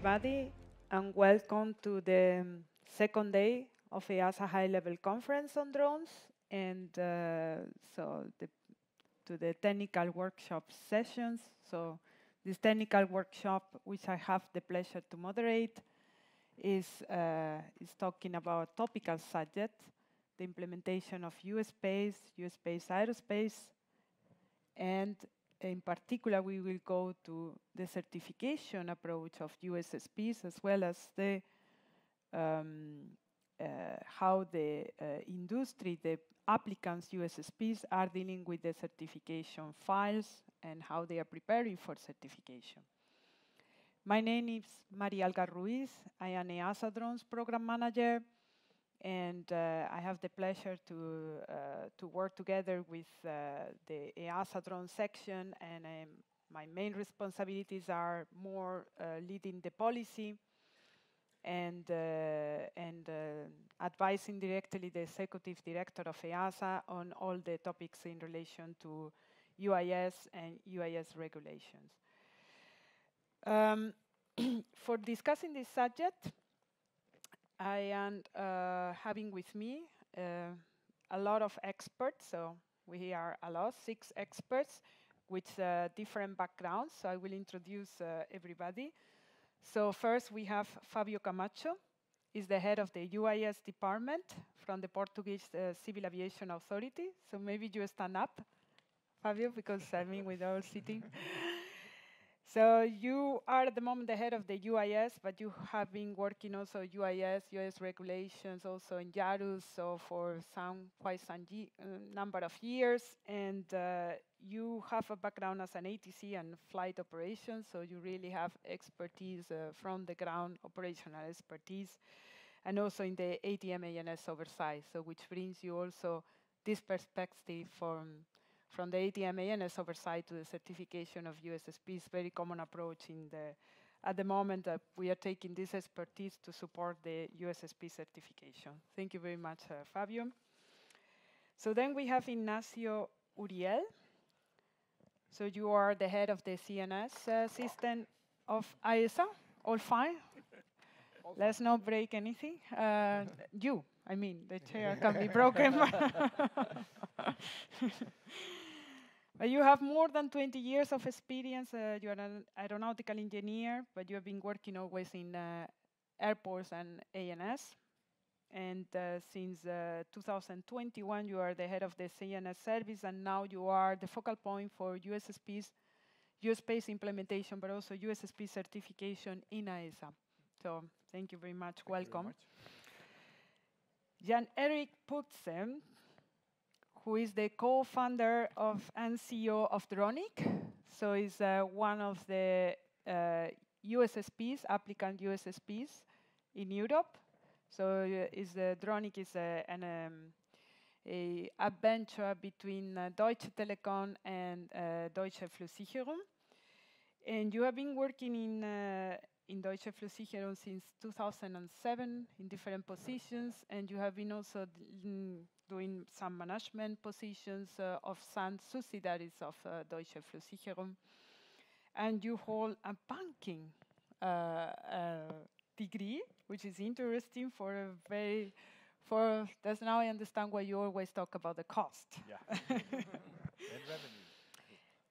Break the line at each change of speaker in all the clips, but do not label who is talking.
everybody, and welcome to the second day of EASA high-level conference on drones, and to the technical workshop sessions. So this technical workshop, which I have the pleasure to moderate, is talking about topical subject, the implementation of USSP, aerospace, and in particular, we will go to the certification approach of USSPs, as well as the how the industry, the applicants, USSPs, are dealing with the certification files and how they are preparing for certification. My name is ALGAR RUIZ. I am EASA Drones Program Manager, and I have the pleasure to work together with the EASA drone section, and my main responsibilities are more leading the policy and advising directly the executive director of EASA on all the topics in relation to UAS and UAS regulations. For discussing this subject, I am having with me a lot of experts. So we are a lot, 6 experts with different backgrounds. So I will introduce everybody. So first we have Fabio Camacho. He's the head of the UAS department from the Portuguese Civil Aviation Authority. So maybe you stand up, Fabio, because I mean we're all sitting. So you are at the moment the head of the UAS, but you have been working also UAS regulations also in JARUS, so for quite some number of years, and you have a background as an ATC and flight operations, so you really have expertise from the ground, operational expertise, and also in the ATM ANS oversight, so which brings you also this perspective from the ATM ANS oversight to the certification of USSPs, very common approach at the moment that we are taking this expertise to support the USSP certification. Thank you very much, Fabio. So then we have Ignacio Uriel. So you are the head of the CNS system of EASA. All fine? Let's not break anything. The chair can be broken. You have more than 20 years of experience. You are an aeronautical engineer, but you have been working always in airports and ANS. And since 2021, you are the head of the CNS service, and now you are the focal point for USSP's USSP implementation, but also USSP certification in EASA. So thank you very much. Welcome. Jan-Erik Putsen, who is the co-founder of and CEO of Dronic. So he's one of the USSPs, applicant USSPs in Europe. So Dronic is an adventure between Deutsche Telekom and Deutsche Flugsicherung. And you have been working in Deutsche Flugsicherung since 2007 in different positions, and you have been also doing some management positions of some subsidiaries of Deutsche Flugsicherung. And you hold a banking degree, which is interesting that's now I understand why you always talk about the cost.
Yeah, and revenue.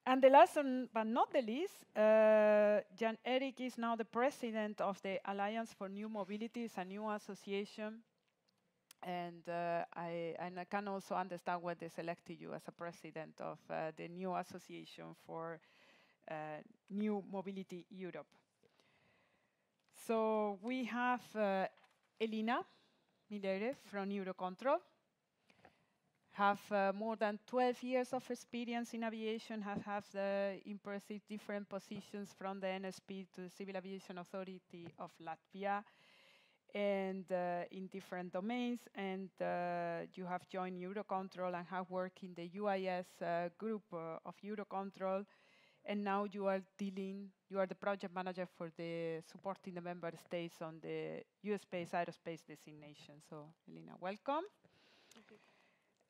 And the last but not the least, Jan-Erik is now the president of the Alliance for New Mobility, it's a new association. And I can also understand why they selected you as a president of the new association for New Mobility Europe. So we have Elina Milere from Eurocontrol. Have more than 12 years of experience in aviation, have the impressive different positions from the ANSP to the Civil Aviation Authority of Latvia, and in different domains, and you have joined Eurocontrol and have worked in the UAS group of Eurocontrol, and now you are the project manager for the supporting the member states on the USSP aerospace designation. So, Elina, welcome. Okay.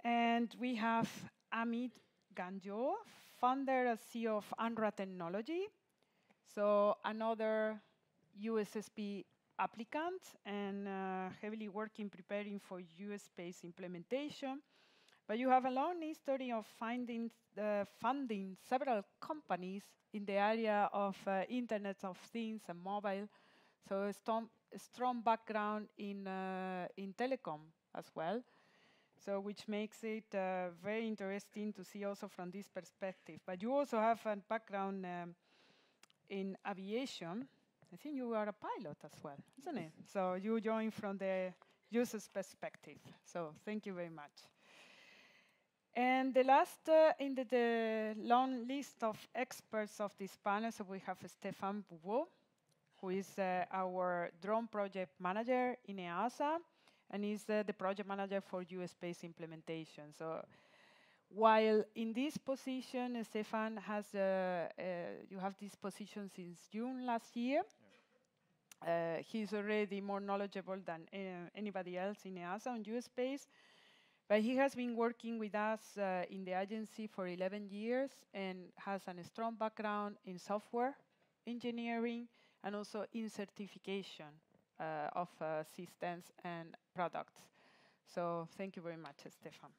And we have Amit Ganjo, founder and CEO of Andhra Technology. So another USSP applicant and heavily working preparing for US space implementation. But you have a long history of funding several companies in the area of Internet of Things and mobile. So a strong background in telecom as well. So which makes it very interesting to see also from this perspective. But you also have a background in aviation. I think you are a pilot as well, isn't it? So you join from the user's perspective. So thank you very much. And the last in the long list of experts of this panel, so we have Stéphane Bouveau, who is our drone project manager in EASA, and is the project manager for US space implementation. So while in this position, Stéphane has, you have this position since June last year. Yeah. He's already more knowledgeable than anybody else in EASA on US space. But he has been working with us in the agency for 11 years and has a strong background in software engineering and also in certification of systems and products. So thank you very much, Stéphane.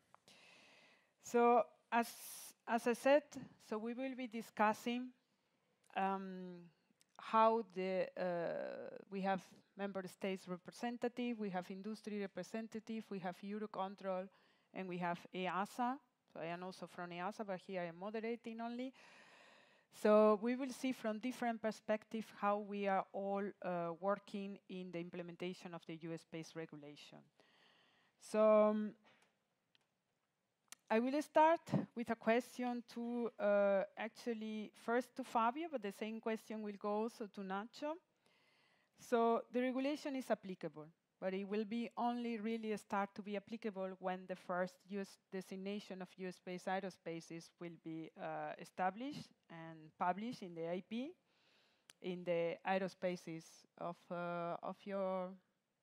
So as I said, so we will be discussing how we have member states representative, we have industry representative, we have Eurocontrol, and we have EASA. So I am also from EASA, but here I am moderating only. So we will see from different perspectives how we are all working in the implementation of the US space regulation. So I will start with a question to actually first to Fabio, but the same question will go also to Nacho. So the regulation is applicable, but it will be only really start to be applicable when the first US designation of US space aerospaces will be established and published in the IP, in the aerospaces of your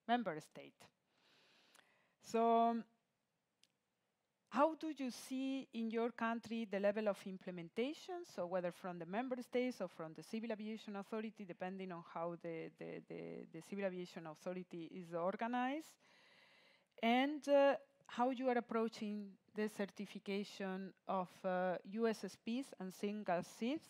member state. So how do you see in your country the level of implementation? So whether from the member states or from the Civil Aviation Authority, depending on how the Civil Aviation Authority is organized, and how you are approaching the certification of USSPs and single CISPs.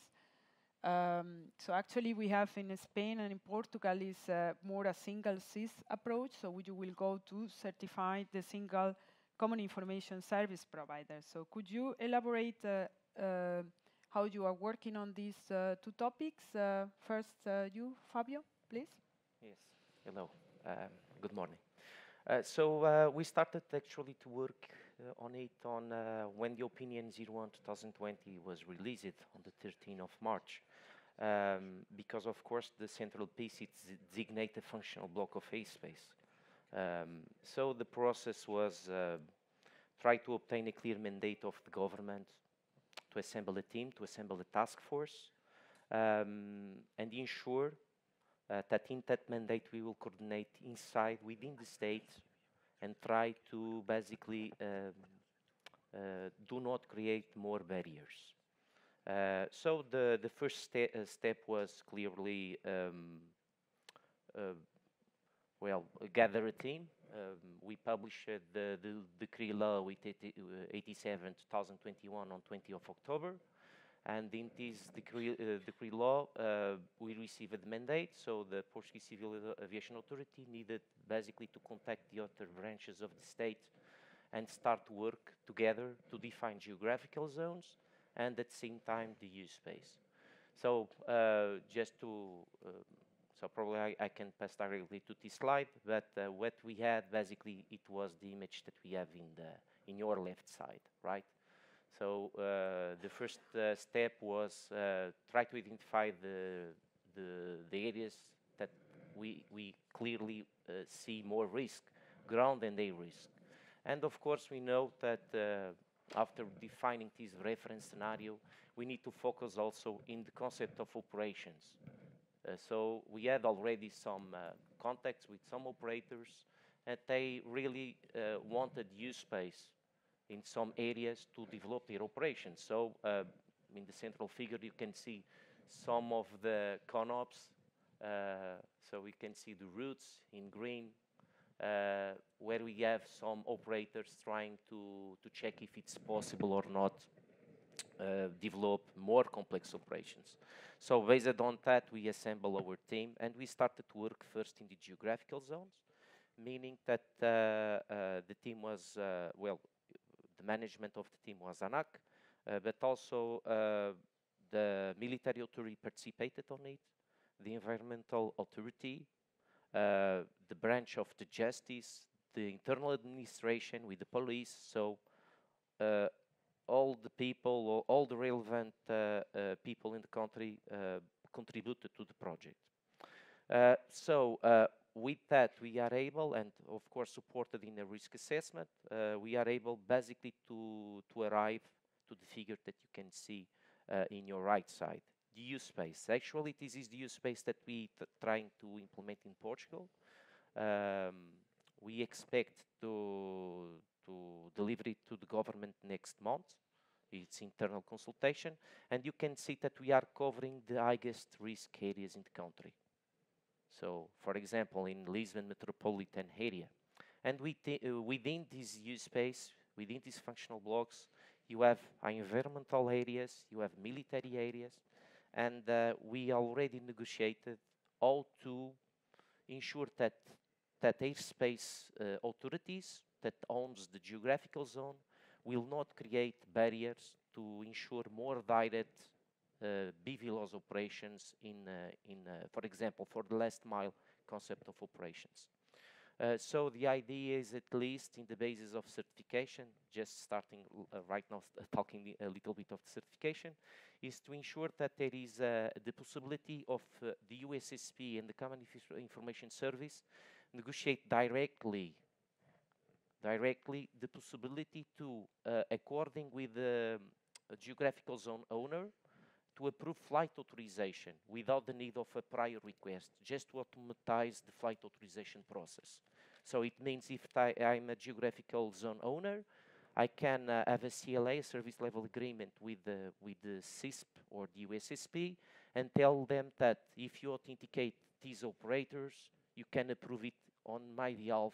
So actually we have in Spain and in Portugal is more a single CIS approach, so you will go to certify the single Common Information Service Provider. So could you elaborate how you are working on these two topics? First, you, Fabio, please.
Yes, hello, good morning. So we started actually to work on it when the Opinion 01/2020 was released on the 13th of March. Because of course the central piece is designate a functional block of airspace. So the process was try to obtain a clear mandate of the government to assemble a team, to assemble a task force, and ensure that in that mandate we will coordinate within the state and try to basically do not create more barriers. So the first step was clearly gather a team. We published the decree law with 87/2021 on 20th of October, and in this decree law we received the mandate. So the Portuguese Civil Aviation Authority needed basically to contact the other branches of the state and start to work together to define geographical zones and at the same time the use space. So just to so probably I can pass directly to this slide, but what we had basically it was the image that we have in your left side, right? So the first step was try to identify the areas that we clearly see more risk, ground and air risk, and of course we know that after defining this reference scenario, we need to focus also in the concept of operations. So we had already some contacts with some operators, and they really wanted use space in some areas to develop their operations. So in the central figure you can see some of the CONOPs So we can see the routes in green, where we have some operators trying to check if it's possible or not develop more complex operations. So based on that, we assemble our team, and we started to work first in the geographical zones, meaning that the team was, well, the management of the team was ANAC, but also the military authority participated on it, the environmental authority, the branch of the justice, the internal administration with the police. So all the people, all the relevant people in the country contributed to the project. With that, we are able, and of course supported in a risk assessment, we are able basically to arrive to the figure that you can see in your right side. The use space. Actually, this is the use space that we trying to implement in Portugal. We expect to deliver it to the government next month. It's internal consultation, and you can see that we are covering the highest risk areas in the country. So, for example, in Lisbon metropolitan area. And within this use space, within these functional blocks, you have environmental areas, you have military areas, and we already negotiated how to ensure that airspace authorities that owns the geographical zone will not create barriers to ensure more direct BVLOS operations for example, for the last mile concept of operations. So the idea is, at least in the basis of certification, just starting right now, talking a little bit of the certification, is to ensure that there is the possibility of the USSP and the Common Information Service negotiate directly the possibility to, according with the geographical zone owner, to approve flight authorization without the need of a prior request, just to automatize the flight authorization process. So it means if I'm a geographical zone owner, I can have a CLA, a service level agreement with the CISP or the USSP, and tell them that if you authenticate these operators, you can approve it on my behalf,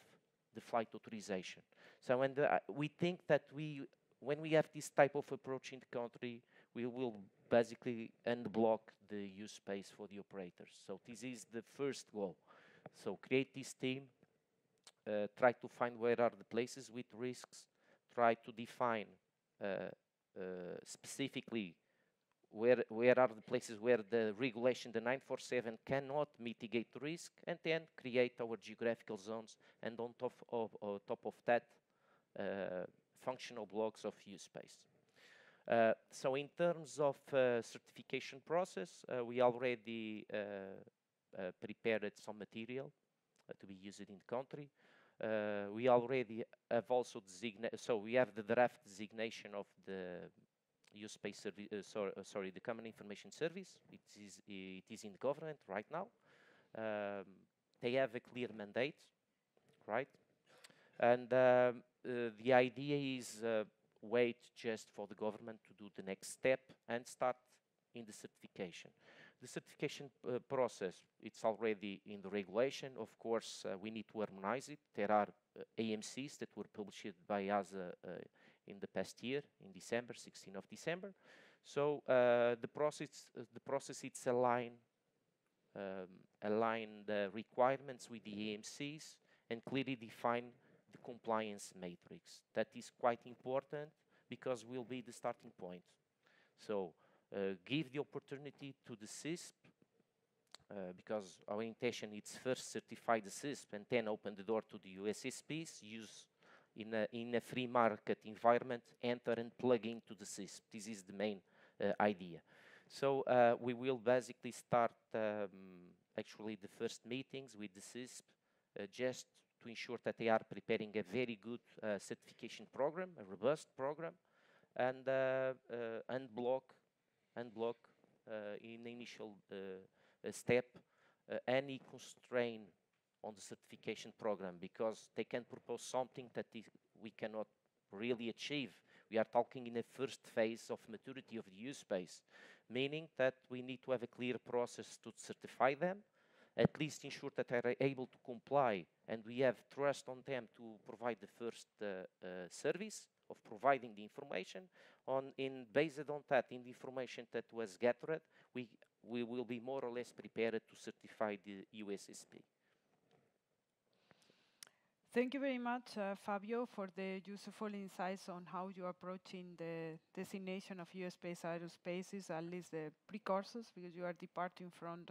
the flight authorization. So we think that when we have this type of approach in the country, we will basically unblock the use space for the operators. So this is the first goal. So create this team, try to find where are the places with risks, try to define specifically where are the places where the regulation, the 947, cannot mitigate risk, and then create our geographical zones, and on top of that, functional blocks of use space. So in terms of certification process, we already prepared some material to be used in the country. We already have also designated, so we have the draft designation of the use space service, sorry, the Common Information Service. It is in the government right now. They have a clear mandate, right? And the idea is wait just for the government to do the next step and start in the certification. The certification process, it's already in the regulation. Of course, we need to harmonize it. There are AMCs that were published by EASA in the past year, in December, 16th of December. So the process it's align the requirements with the AMCs and clearly define the compliance matrix. That is quite important because will be the starting point. So give the opportunity to the CISP, because our intention is first certify the CISP and then open the door to the USSPs, use in a free market environment, enter and plug into the CISP. This is the main idea. So we will basically start actually the first meetings with the CISP just to ensure that they are preparing a very good certification program, a robust program, and unblock in the initial step any constraint on the certification program, because they can propose something that we cannot really achieve. We are talking in the first phase of maturity of the use space, meaning that we need to have a clear process to certify them, at least ensure that they are able to comply, and we have trust on them to provide the first service of providing the information. Based on that, in the information that was gathered, we will be more or less prepared to certify the USSP.
Thank you very much, Fabio, for the useful insights on how you are approaching the designation of US-based aerospaces, at least the precursors, because you are departing from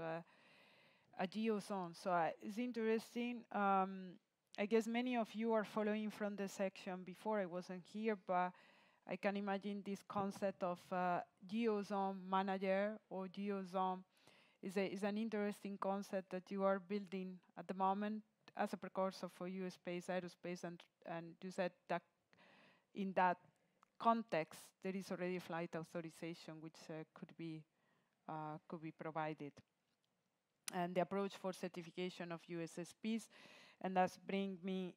a geo zone. So it's interesting. I guess many of you are following from the section before. I wasn't here, but I can imagine this concept of geo zone manager or geo zone is an interesting concept that you are building at the moment as a precursor for US-based aerospace, and you said that in that context there is already flight authorization which could be provided, and the approach for certification of USSPs, and that's bring me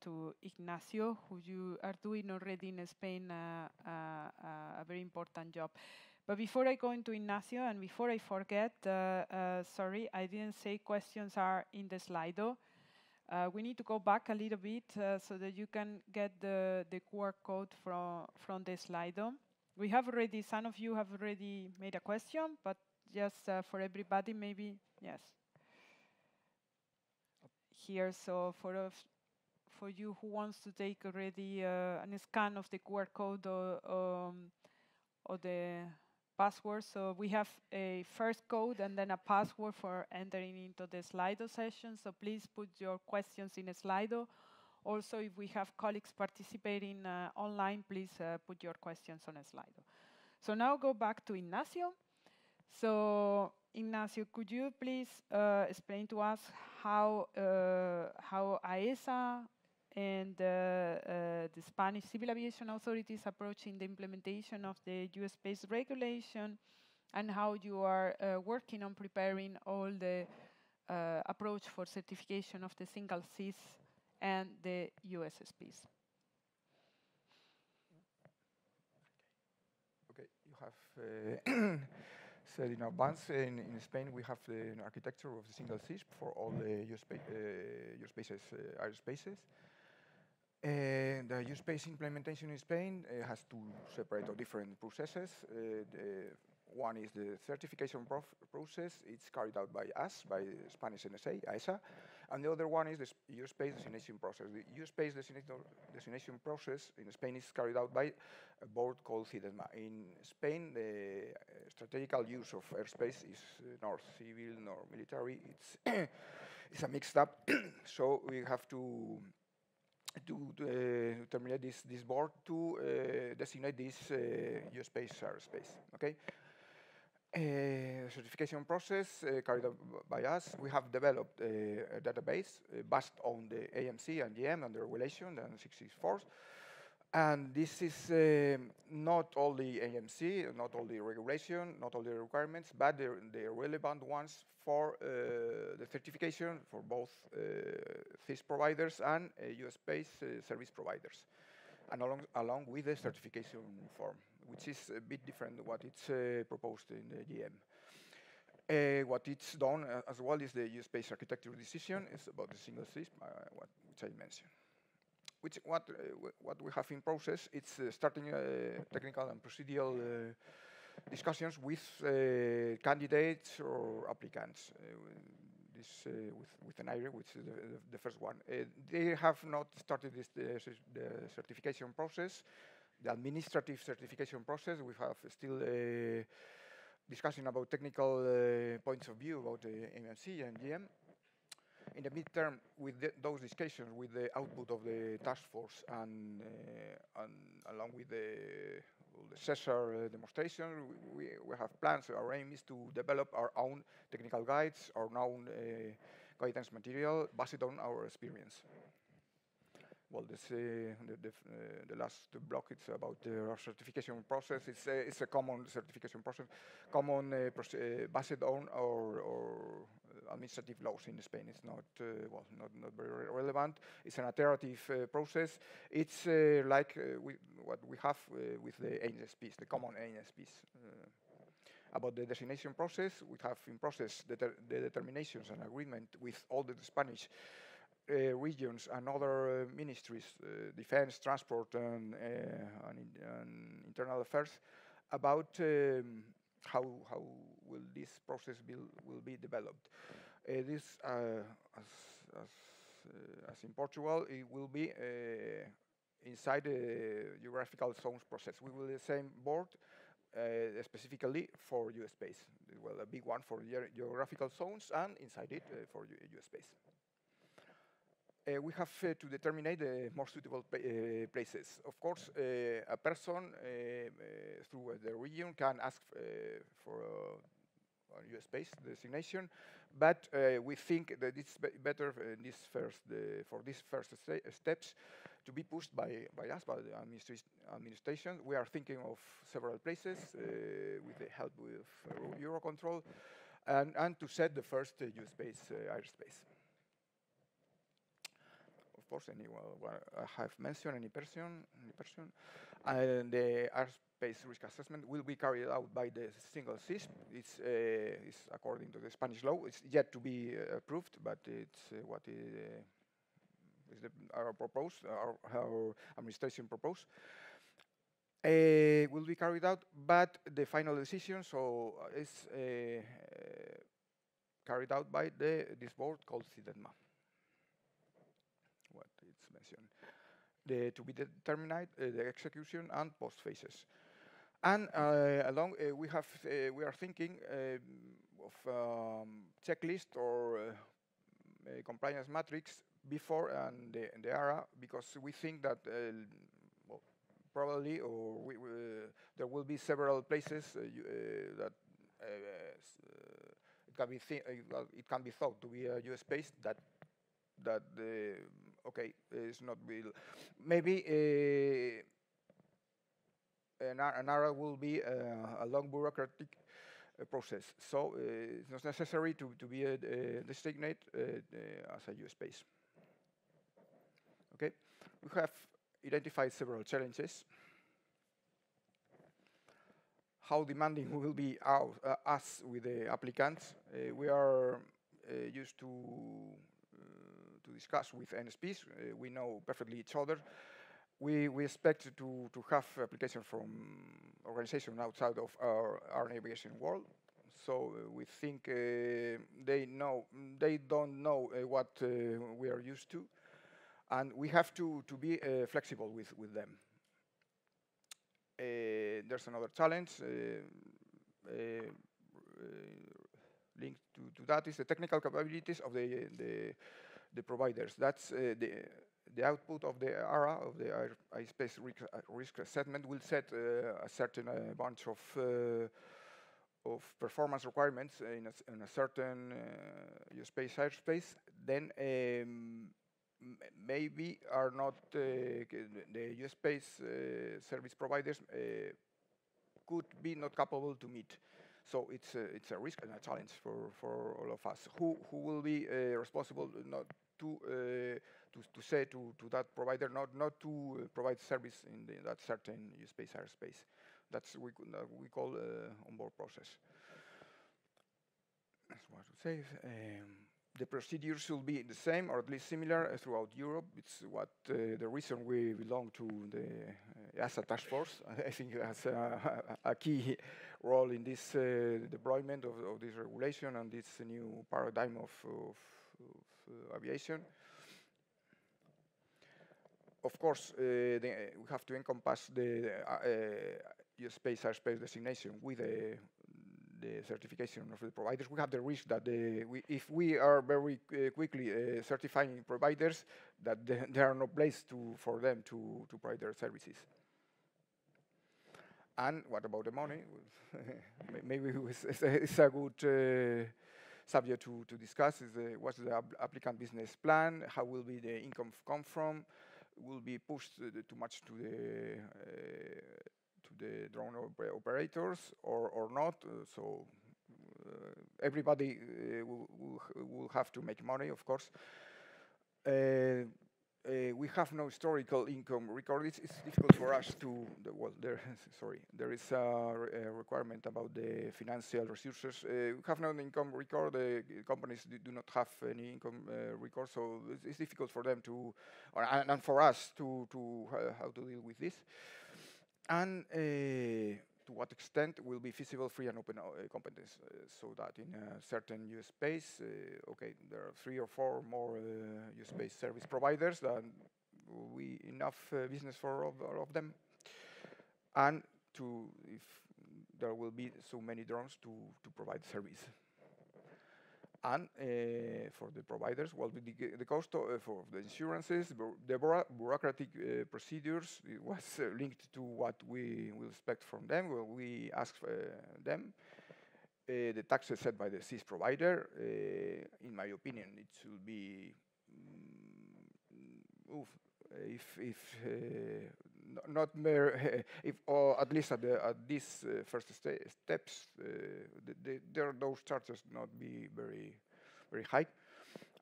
to Ignacio, who you are doing already in Spain a very important job. But before I go into Ignacio, and before I forget, sorry, I didn't say questions are in the Slido. We need to go back a little bit so that you can get the QR code from the Slido. We have already, some of you have already made a question, but just for everybody, maybe, yes. Here, so for you who wants to take already a scan of the QR code or the password. So we have a first code and then a password for entering into the Slido session. So please put your questions in a Slido. Also, if we have colleagues participating online, please put your questions on a Slido. So now go back to Ignacio. So Ignacio, could you please explain to us how AESA and the Spanish Civil Aviation Authorities approaching the implementation of the US-based regulation, and how you are working on preparing all the approach for certification of the single CIS and the USSPs?
Okay, you have said in advance, in Spain we have the architecture of the single CISP for all the US-based airspaces. And the use-based implementation in Spain has two separate or different processes. One is the certification process. It's carried out by us, by Spanish NSA, AESA. And the other one is the use-based designation process. The use-based designation process in Spain is carried out by a board called CISP. In Spain, the strategical use of airspace is nor civil nor military. It's a mixed up. So we have to terminate this board to designate this US-based airspace. Okay. Certification process carried out by us. We have developed a database based on the AMC and GM and the regulation, the 664. And this is not only AMC, not only regulation, not only requirements, but the relevant ones for the certification for both CIS providers and US-based service providers, and along with the certification form, which is a bit different than what it's proposed in the GM. What it's done as well is the US-based architecture decision. It's about the single CISP, which I mentioned. What we have in process, it's starting technical and procedural discussions with candidates or applicants. With an IRE, which is the first one. They have not started the certification process, the administrative certification process. We have still discussing about technical points of view about the MMC and GM. In the midterm, with those discussions, with the output of the task force and along with the CESAR demonstration, we have plans. Our aim is to develop our own technical guides, our own guidance material based on our experience. Well, this, the last block, it's about our certification process. It's a common certification process, based on our administrative laws in Spain. It's not not very relevant. It's an iterative process. It's like what we have with the ANSPs, the common ANSPs. About the designation process, we have in process the determinations and agreement with all the Spanish regions and other ministries, defense, transport, and internal affairs, about how will this process will be developed. This, as in Portugal, it will be inside the geographical zones process. We will the same board specifically for USSP. Well, a big one for geographical zones, and inside it for USSP. We have to determine the more suitable places. Of course, a person through the region can ask for a USSP designation, but we think that it's better in this for these first steps to be pushed by us, by the administration. We are thinking of several places with the help with Eurocontrol, and to set the first USSP airspace. Of course, I have mentioned any person, and the airspace risk assessment will be carried out by the single CISP. It's according to the Spanish law. It's yet to be approved, but it's what is our administration proposed. Will be carried out, but the final decision is carried out by this board called CIDEMA. What it's mentioned, to be determined the execution and post phases, and along we are thinking of checklist or compliance matrix before and the ARA, because we think that well, probably there will be several places that it can be thought to be a USSP that okay, it's not real. Maybe an ARA will be a long bureaucratic process, so it's not necessary to be designated as a USSP. Okay, we have identified several challenges. How demanding will be us with the applicants? We are used to discuss with ANSPs. We know perfectly each other. We expect to have applications from organizations outside of our navigation world. So we think they don't know what we are used to, and we have to be flexible with them. There's another challenge linked to that is the technical capabilities of the providers. That's the output of the ARA, of the airspace risk assessment, will set a certain bunch of performance requirements in a certain USSP airspace. Then maybe are not the USSP service providers could be not capable to meet. So it's a risk and a challenge for all of us. Who will be responsible not to say to that provider not to provide service in that certain USSP airspace? That's we call onboard process. That's what I would say. The procedures should be the same, or at least similar, throughout Europe. It's what the reason we belong to the EASA task force. I think it has a key role in this deployment of this regulation and this new paradigm of aviation. Of course, we have to encompass the USSP airspace designation with the certification of the providers. We have the risk that if we are very quickly certifying providers, that there are no place for them to provide their services. And what about the money? Maybe it's a good subject to discuss. What's the applicant business plan? How will be the income come from? Will be pushed too much to the drone operators or not? So everybody will have to make money, of course. we have no historical income record. It's difficult for us to, well, there is a requirement about the financial resources. We have no income record. Companies do not have any income record, so it's difficult for them to, and for us to how to deal with this. And to what extent will be feasible, free and open competence, so that in a certain use space, okay, there are 3 or 4 more use space service providers, then we enough business for all of them, and to if there will be so many drones to provide service. And for the providers, well, the cost for the insurances, the bureaucratic procedures, it was linked to what we will expect from them. Well, we ask them the taxes set by the CISP provider. In my opinion, it should be not mere, if or at least at these first steps, those charges not be very high,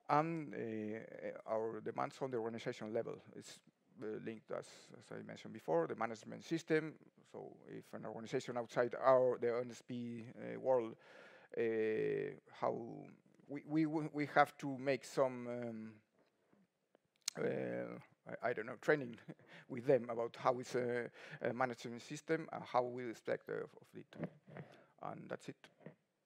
and our demands on the organization level is linked, as I mentioned before, the management system. So if an organization outside the ANSP world, how we have to make some I don't know, training with them about how it's a management system and how we expect of it. And that's it.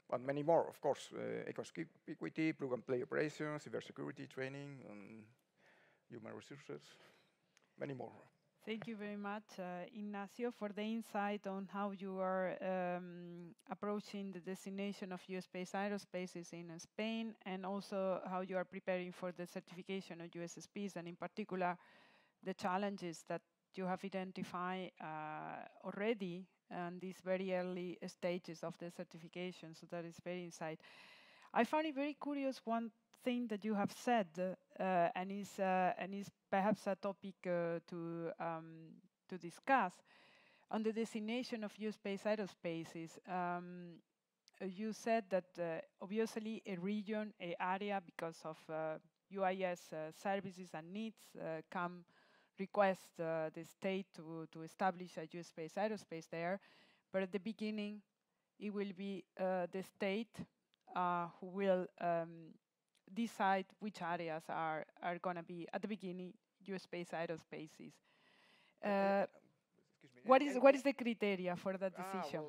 And many more, of course, equity, plug-and-play operations, cybersecurity training, and human resources, many more.
Thank you very much, Ignacio, for the insight on how you are approaching the designation of US-based aerospaces in Spain, and also how you are preparing for the certification of USSPs, and in particular, the challenges that you have identified already in these very early stages of the certification. So that is very insight. I found it very curious one thing that you have said, and is perhaps a topic to discuss on the designation of US-based aerospaces. You said that obviously a region, an area, because of UAS services and needs, can request the state to establish a US-based aerospace there, but at the beginning it will be the state who will decide which areas are going to be at the beginning US-based aerospaces. What is the criteria for that decision?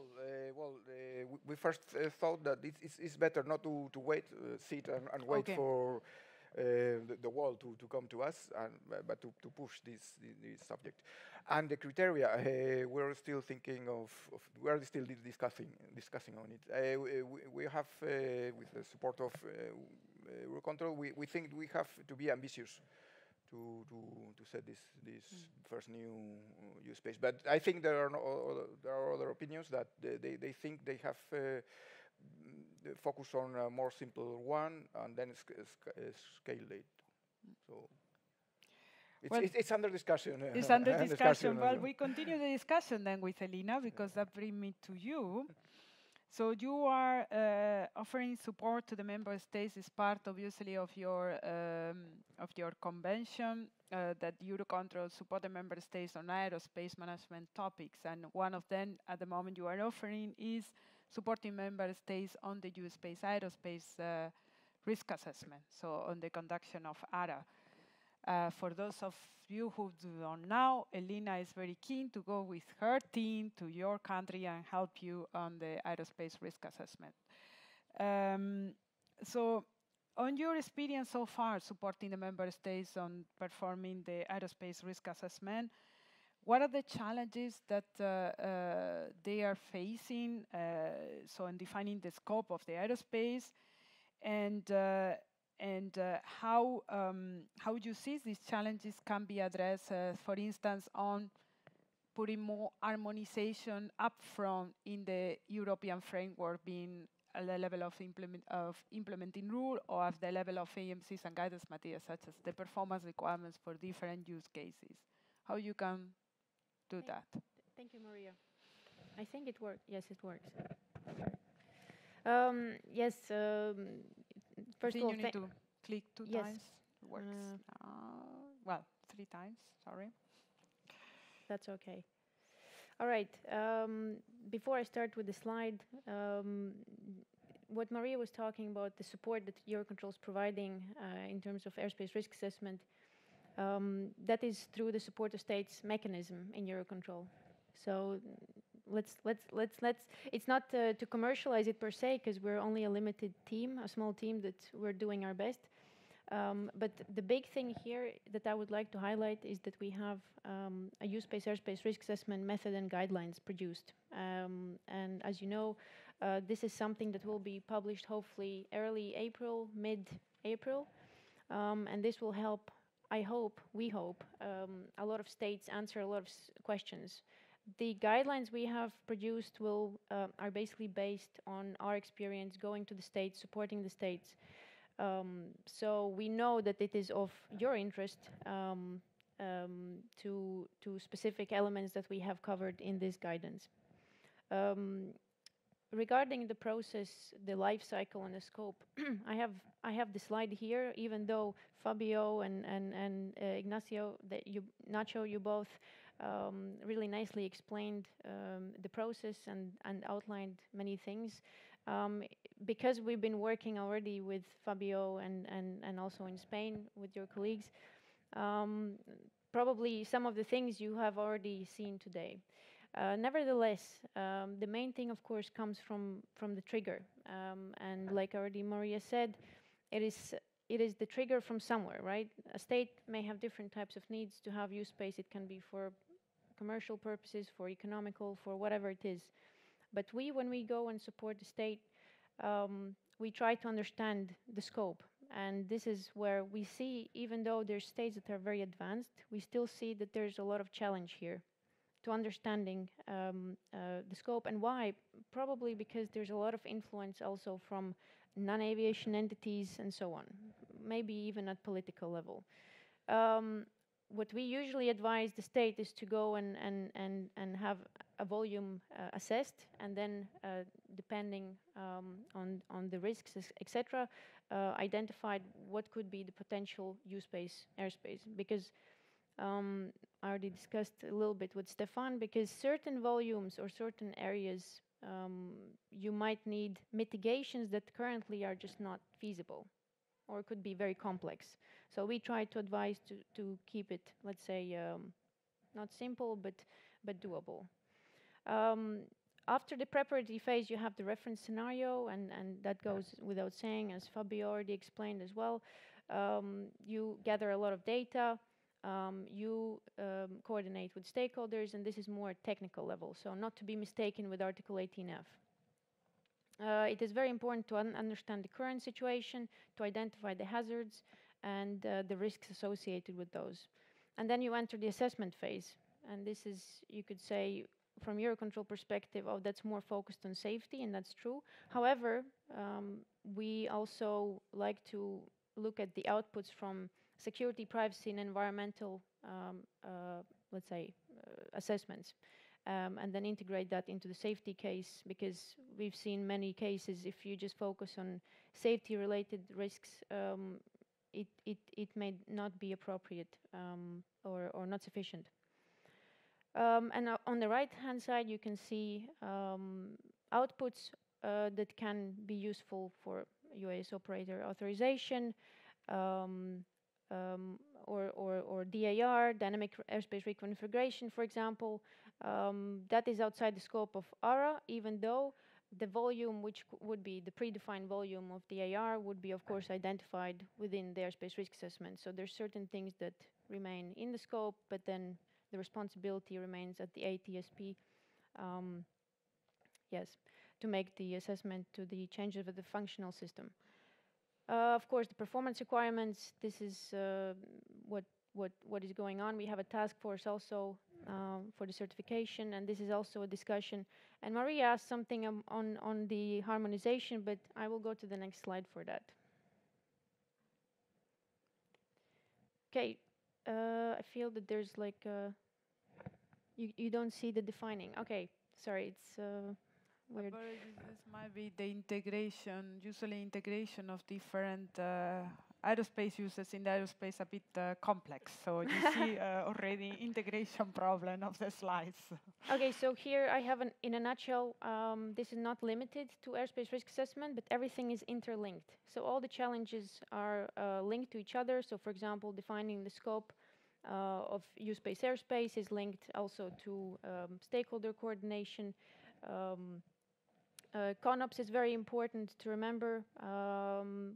We first thought that it's better not to wait, sit and wait for the world to come to us, but to push this subject. And the criteria, we're still thinking we are still discussing on it. We have, with the support of Eurocontrol, we think we have to be ambitious to set this first new use space. But I think there are other opinions that they think they have focus on a more simple one and then scale it. So it's under discussion.
It's under discussion. Well, we continue the discussion then with Elena, because that brings me to you. So you are offering support to the member states as part, obviously, of your convention that Eurocontrol support the member states on aerospace management topics, and one of them at the moment you are offering is supporting member states on the US-based aerospace risk assessment, so on the conduction of ARA. For those of you who don't know, Elena is very keen to go with her team to your country and help you on the aerospace risk assessment. So on your experience so far supporting the member states on performing the aerospace risk assessment, what are the challenges that they are facing, so in defining the scope of the aerospace, and how you see these challenges can be addressed, for instance, on putting more harmonization up front in the European framework, being at the level of implementing rule, or at the level of AMCs and guidance materials, such as the performance requirements for different use cases. How you can do that?
Thank you, Maria. I think it works. Yes, it works. Yes. First of all,
you need to click two times. It works. Well, 3 times, sorry.
That's okay. All right. Before I start with the slide, what Maria was talking about, the support that Eurocontrol is providing in terms of airspace risk assessment, that is through the support of states mechanism in Eurocontrol. So let's it's not to commercialize it per se, because we're only a limited team, a small team that we're doing our best. But the big thing here that I would like to highlight is that we have a USSP airspace risk assessment method and guidelines produced. And as you know, this is something that will be published hopefully early April, mid-April. And this will help, we hope, a lot of states answer a lot of questions. The guidelines we have produced are basically based on our experience going to the states, supporting the states. So we know that it is of your interest to specific elements that we have covered in this guidance. Regarding the process, the life cycle and the scope, I have the slide here, even though Fabio and Ignacio, Nacho, you both really nicely explained the process and outlined many things. Because we've been working already with Fabio and also in Spain with your colleagues, probably some of the things you have already seen today. Nevertheless, the main thing, of course, comes from the trigger. And like already Maria said, it is the trigger from somewhere, right? A state may have different types of needs to have use space. It can be for commercial purposes, for economical, for whatever it is. But when we go and support the state, we try to understand the scope. And this is where we see, even though there's states that are very advanced, we still see that there's a lot of challenge here to understanding the scope. And why? Probably because there's a lot of influence also from non-aviation entities and so on, maybe even at political level. What we usually advise the state is to go and have a volume assessed, and then depending on the risks, etc., identified what could be the potential use space airspace. Because I already discussed a little bit with Stefan, because certain volumes or certain areas you might need mitigations that currently are just not feasible or could be very complex. So we try to advise to keep it, let's say, not simple, but doable. After the preparatory phase, you have the reference scenario, and that goes without saying, as Fabio already explained as well. You gather a lot of data, you coordinate with stakeholders, and this is more technical level, so not to be mistaken with Article 18F. It is very important to understand the current situation, to identify the hazards and the risks associated with those. And then you enter the assessment phase. And this is, you could say, from Eurocontrol perspective, that's more focused on safety, and that's true. However, we also like to look at the outputs from security, privacy, and environmental, let's say, assessments. And then integrate that into the safety case, because we've seen many cases, if you just focus on safety-related risks, it may not be appropriate or not sufficient. And on the right-hand side, you can see outputs that can be useful for UAS operator authorization, or DAR, dynamic airspace reconfiguration, for example. That is outside the scope of ARA, even though the volume, which would be the predefined volume of the AR, would be, of course, identified within the airspace risk assessment. So there's certain things that remain in the scope, but then the responsibility remains at the ATSP, yes, to make the assessment to the changes of the functional system. Of course, the performance requirements, this is what is going on. We have a task force also for the certification, and this is also a discussion. And Maria asked something on the harmonization, but I will go to the next slide for that. Okay, I feel that there's like, you don't see the defining. Okay, sorry, it's weird.
This might be the integration, usually integration of different aerospace users in the aerospace a bit complex. So you see already integration problem of the slides.
Okay, so here I have, in a nutshell, this is not limited to airspace risk assessment, but everything is interlinked. So all the challenges are linked to each other. So for example, defining the scope of use-based airspace is linked also to stakeholder coordination. CONOPS is very important to remember.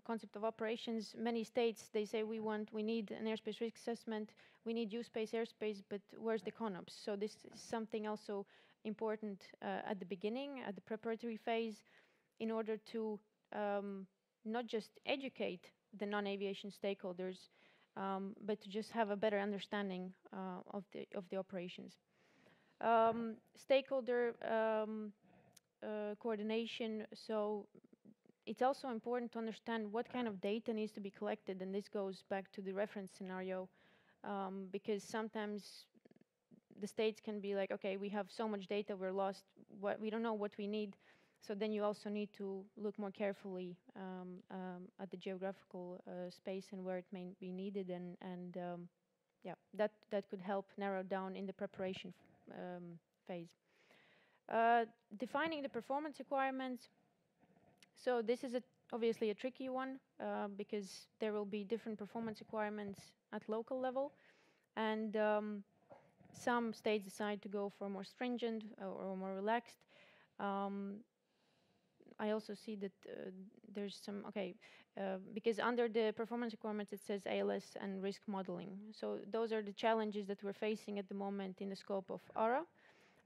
Concept of operations. Many states, they say we need an airspace risk assessment, we need use-based airspace, but where's the CONOPS? So this is something also important at the beginning, at the preparatory phase, in order to not just educate the non-aviation stakeholders, but to just have a better understanding of the operations. Stakeholder coordination. So it's also important to understand what kind of data needs to be collected, and this goes back to the reference scenario, because sometimes the states can be like, okay, we have so much data, we're lost, we don't know what we need. So then you also need to look more carefully at the geographical space and where it may be needed, and yeah, that could help narrow down in the preparation phase. Defining the performance requirements. So this is obviously a tricky one because there will be different performance requirements at local level, and some states decide to go for more stringent or more relaxed. I also see that there's some, because under the performance requirements it says ALS and risk modeling. So those are the challenges that we're facing at the moment in the scope of ARA.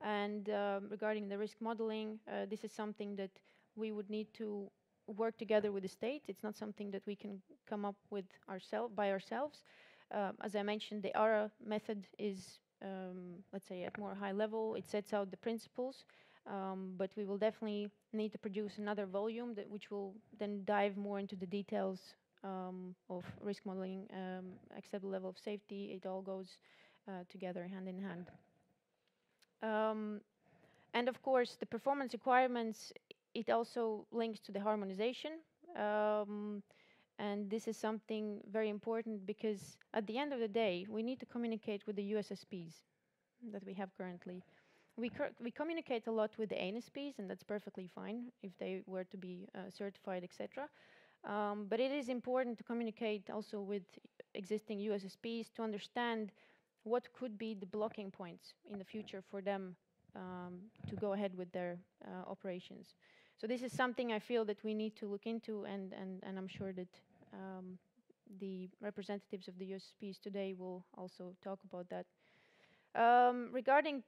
And regarding the risk modeling, this is something that we would need to work together with the state. It's not something that we can come up with by ourselves. As I mentioned, the ARA method is, let's say, at more high level. It sets out the principles, but we will definitely need to produce another volume which will then dive more into the details of risk modeling, acceptable level of safety. It all goes together hand in hand. And of course, the performance requirements, it also links to the harmonization. And this is something very important because at the end of the day, we need to communicate with the USSPs that we have currently. We communicate a lot with the ANSPs, and that's perfectly fine if they were to be certified, etc. But it is important to communicate also with existing USSPs to understand what could be the blocking points in the future for them to go ahead with their operations. So this is something I feel that we need to look into, and I'm sure that the representatives of the USSPs today will also talk about that. Regarding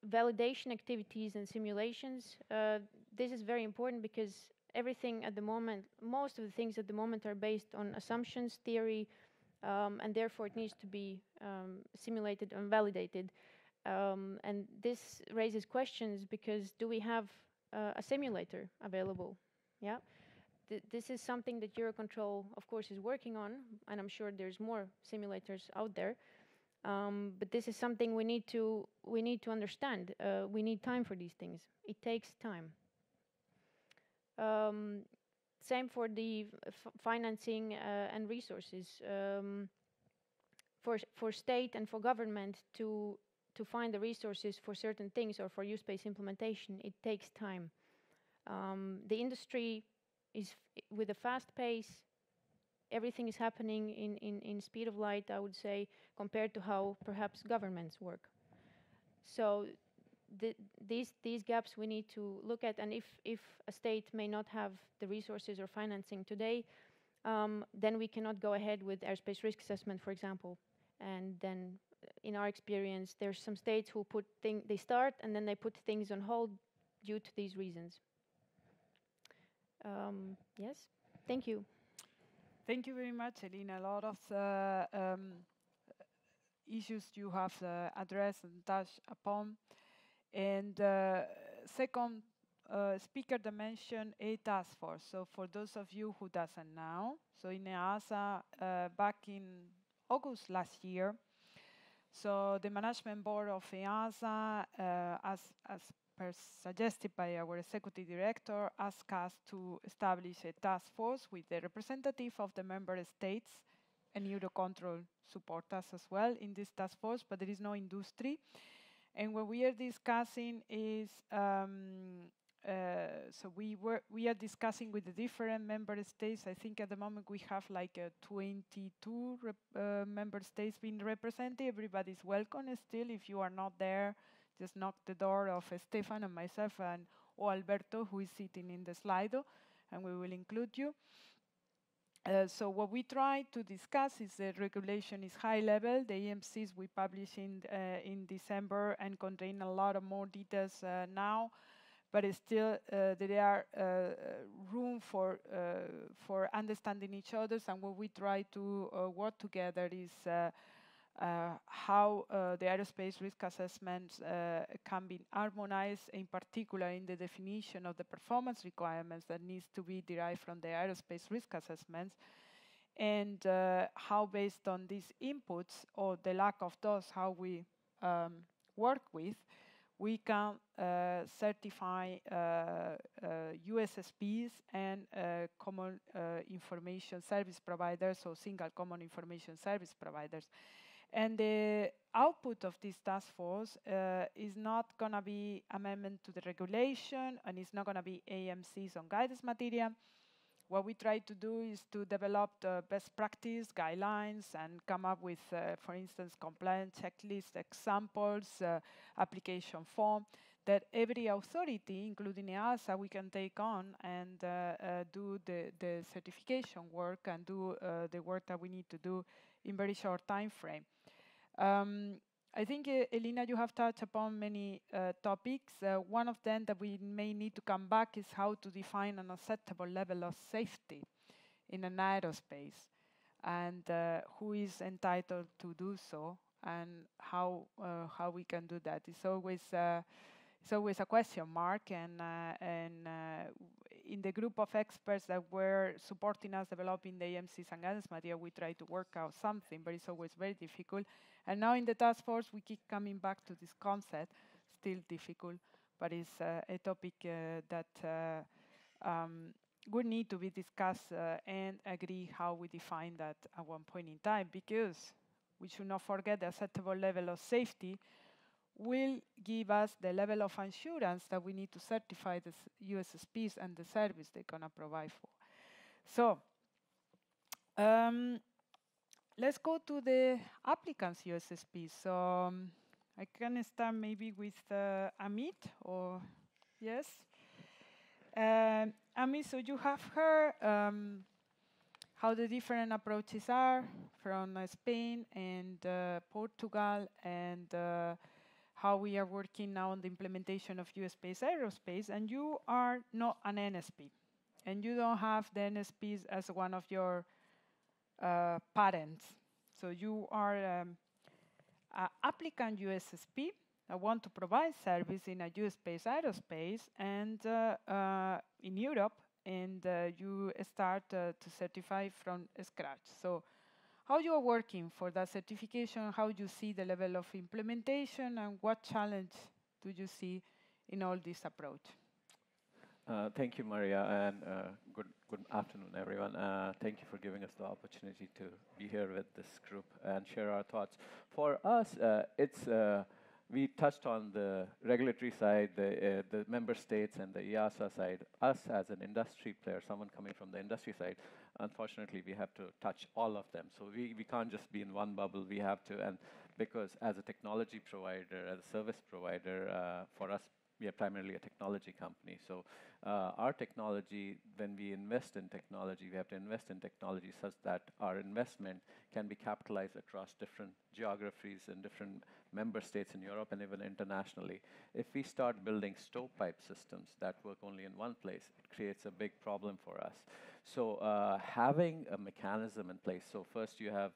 validation activities and simulations, this is very important because everything at the moment, most of the things at the moment are based on assumptions, theory, and therefore it needs to be simulated and validated. And this raises questions because do we have a simulator available? Yeah, this is something that Eurocontrol, of course, is working on, and I'm sure there's more simulators out there. But this is something we need to understand. We need time for these things. It takes time. Same for the financing and resources. For state and for government to find the resources for certain things or for use-based implementation, it takes time. The industry is with a fast pace. Everything is happening in speed of light, I would say, compared to how perhaps governments work. So these gaps we need to look at, and if a state may not have the resources or financing today, then we cannot go ahead with airspace risk assessment, for example. And then, in our experience, there's some states who they start and then they put things on hold due to these reasons. Yes, thank you.
Thank you very much, Elina. A lot of issues you have addressed and touched upon. And second speaker mentioned a task force. So for those of you who doesn't know, so in EASA, back in August last year, So the management board of EASA, as per suggested by our executive director, asked us to establish a task force with the representative of the member states, and Eurocontrol support us as well in this task force, but there is no industry. And what we are discussing is, so we are discussing with the different member states. I think at the moment we have like 22 member states being represented. Everybody's welcome still. If you are not there, just knock the door of Stefan and myself and Alberto, who is sitting in the Slido, and we will include you. So what we try to discuss is the regulation is high level. The ANSPs we publish in December and contain a lot of more details now, but still there are room for understanding each other. And what we try to work together is how the aerospace risk assessments can be harmonized, in particular in the definition of the performance requirements that needs to be derived from the aerospace risk assessments, and how based on these inputs or the lack of those, how we work with, we can certify USSPs and common information service providers, or single common information service providers. And the output of this task force is not going to be amendment to the regulation, and it's not going to be AMCs on guidance material. What we try to do is to develop the best practice guidelines and come up with, for instance, compliance checklist examples, application form, that every authority, including EASA, we can take on and do the certification work and do the work that we need to do in very short time frame. I think, Elina, you have touched upon many topics. One of them that we may need to come back is how to define an acceptable level of safety in an aerospace, and who is entitled to do so, and how we can do that. It's always a question mark, and in the group of experts that were supporting us developing the AMCs and guidance material, we try to work out something, but it's always very difficult. And now in the task force, we keep coming back to this concept, still difficult, but it's a topic that would need to be discussed and agree how we define that at one point in time, because we should not forget the acceptable level of safety will give us the level of assurance that we need to certify the USSPs and the service they're going to provide for. So let's go to the applicants USSPs. So I can start maybe with Amit, or yes? Amit, so you have heard how the different approaches are from Spain and Portugal, and how we are working now on the implementation of US-based aerospace, and you are not an NSP, and you don't have the NSPs as one of your parents. So you are an applicant USSP that want to provide service in a US-based aerospace and in Europe, and you start to certify from scratch. So how you are working for that certification, how you see the level of implementation, and what challenge do you see in all this approach?
Thank you, Maria, and good afternoon, everyone. Thank you for giving us the opportunity to be here with this group and share our thoughts. For us, we touched on the regulatory side, the member states, and the EASA side. Us as an industry player, someone coming from the industry side, unfortunately, we have to touch all of them. So we can't just be in one bubble. We have to, and because as a technology provider, as a service provider, for us, we are primarily a technology company. So our technology, when we invest in technology, we have to invest in technology such that our investment can be capitalized across different geographies and different member states in Europe and even internationally. If we start building stovepipe systems that work only in one place, it creates a big problem for us. So having a mechanism in place, so first you have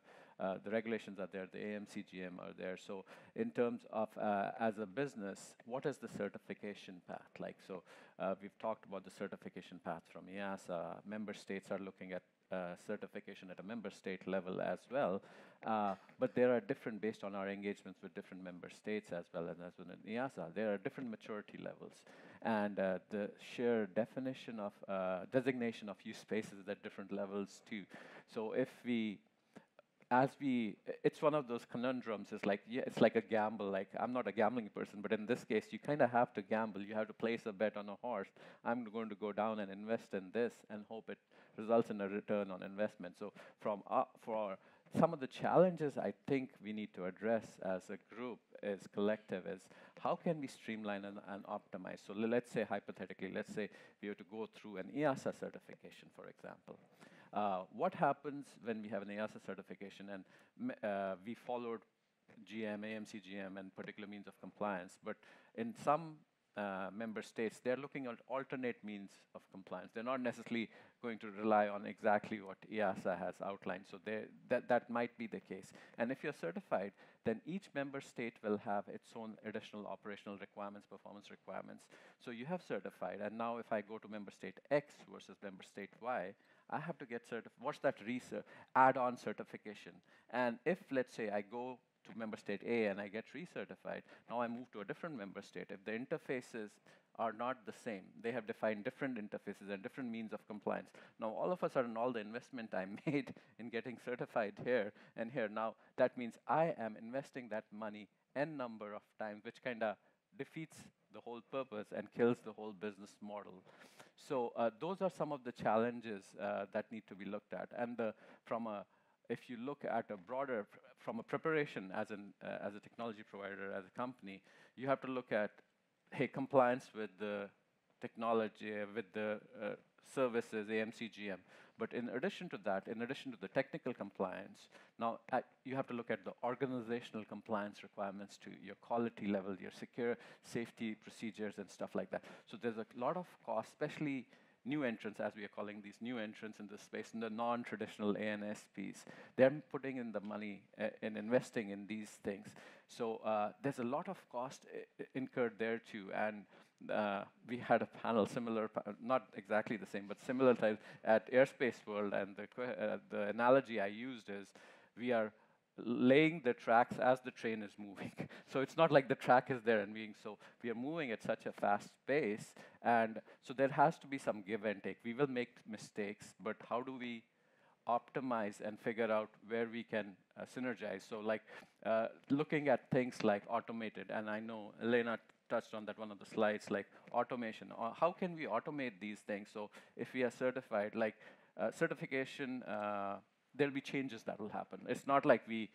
the regulations are there, the AMCGM are there. So in terms of, as a business, what is the certification path like? So we've talked about the certification path from EASA. Member states are looking at certification at a member state level as well. But there are different, based on our engagements with different member states as well as within EASA, there are different maturity levels. And the sheer definition of designation of use spaces is at different levels too. So if we, it's one of those conundrums. It's like, yeah, it's like a gamble. Like, I'm not a gambling person, but in this case, you kind of have to gamble. You have to place a bet on a horse. I'm going to go down and invest in this and hope it results in a return on investment. So for some of the challenges I think we need to address as a group, as collective, is how can we streamline and optimize? So let's say, hypothetically, let's say we have to go through an EASA certification, for example. What happens when we have an EASA certification and we followed GM, AMC GM, and particular means of compliance, but in some member states, they're looking at alternate means of compliance. They're not necessarily going to rely on exactly what EASA has outlined. So that might be the case. And if you're certified, then each member state will have its own additional operational requirements, performance requirements. So you have certified, and now if I go to member state X versus member state Y, I have to get certified. What's that add-on certification? And if, let's say, I go to member state A and I get recertified, now I move to a different member state. If the interfaces are not the same, they have defined different interfaces and different means of compliance. Now all of a sudden, all the investment I made in getting certified here and here, now that means I am investing that money n number of times, which kind of defeats the whole purpose and kills the whole business model. So those are some of the challenges that need to be looked at. And if you look at a broader, from a preparation as a technology provider, as a company, you have to look at, hey, compliance with the technology, with the services, AMC, GM. But in addition to that, in addition to the technical compliance, now you have to look at the organizational compliance requirements to your quality level, your secure safety procedures and stuff like that. So there's a lot of cost, especially new entrants, as we are calling these new entrants in this space, in the non-traditional ANSPs. They're putting in the money in investing in these things. So there's a lot of cost incurred there too. And we had a panel similar, not exactly the same, but similar type at Airspace World. And the analogy I used is we are laying the tracks as the train is moving. So it's not like the track is there and we are moving at such a fast pace. And so there has to be some give and take. We will make mistakes, but how do we optimize and figure out where we can synergize? So like looking at things like automated, and I know Elena touched on that one of the slides, like automation. How can we automate these things? So if we are certified, like certification, there'll be changes that will happen. It's not like we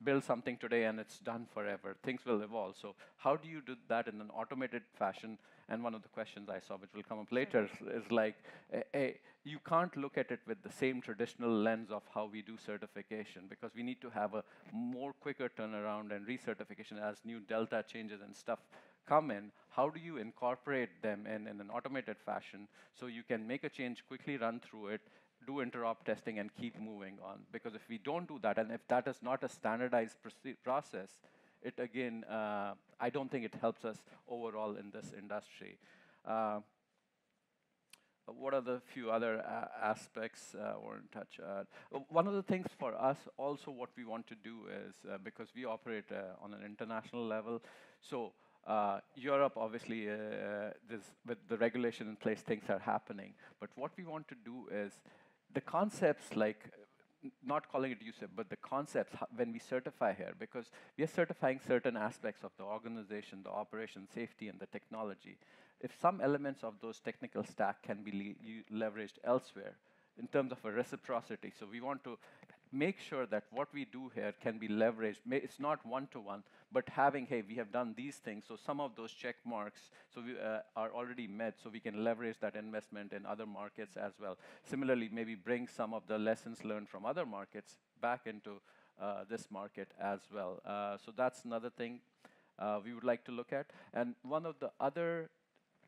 build something today and it's done forever. Things will evolve. So how do you do that in an automated fashion? And one of the questions I saw, which will come up later, is like, you can't look at it with the same traditional lens of how we do certification, because we need to have a more quicker turnaround and recertification as new delta changes and stuff come in. How do you incorporate them in an automated fashion so you can make a change, quickly run through it, do interop testing, and keep moving on? Because if we don't do that, and if that is not a standardized process, it again, I don't think it helps us overall in this industry. What are the few other aspects I want to touch? One of the things for us also, what we want to do is, because we operate on an international level, so Europe, obviously, with the regulation in place, things are happening. But what we want to do is the concepts, like not calling it USIP, but the concepts when we certify here, because we are certifying certain aspects of the organization, the operation, safety, and the technology. If some elements of those technical stack can be leveraged elsewhere in terms of a reciprocity, so we want to make sure that what we do here can be leveraged. It's not one-to-one, but having, hey, we have done these things, so some of those check marks we, are already met, so we can leverage that investment in other markets as well. Similarly, maybe bring some of the lessons learned from other markets back into this market as well. So that's another thing we would like to look at. And one of the other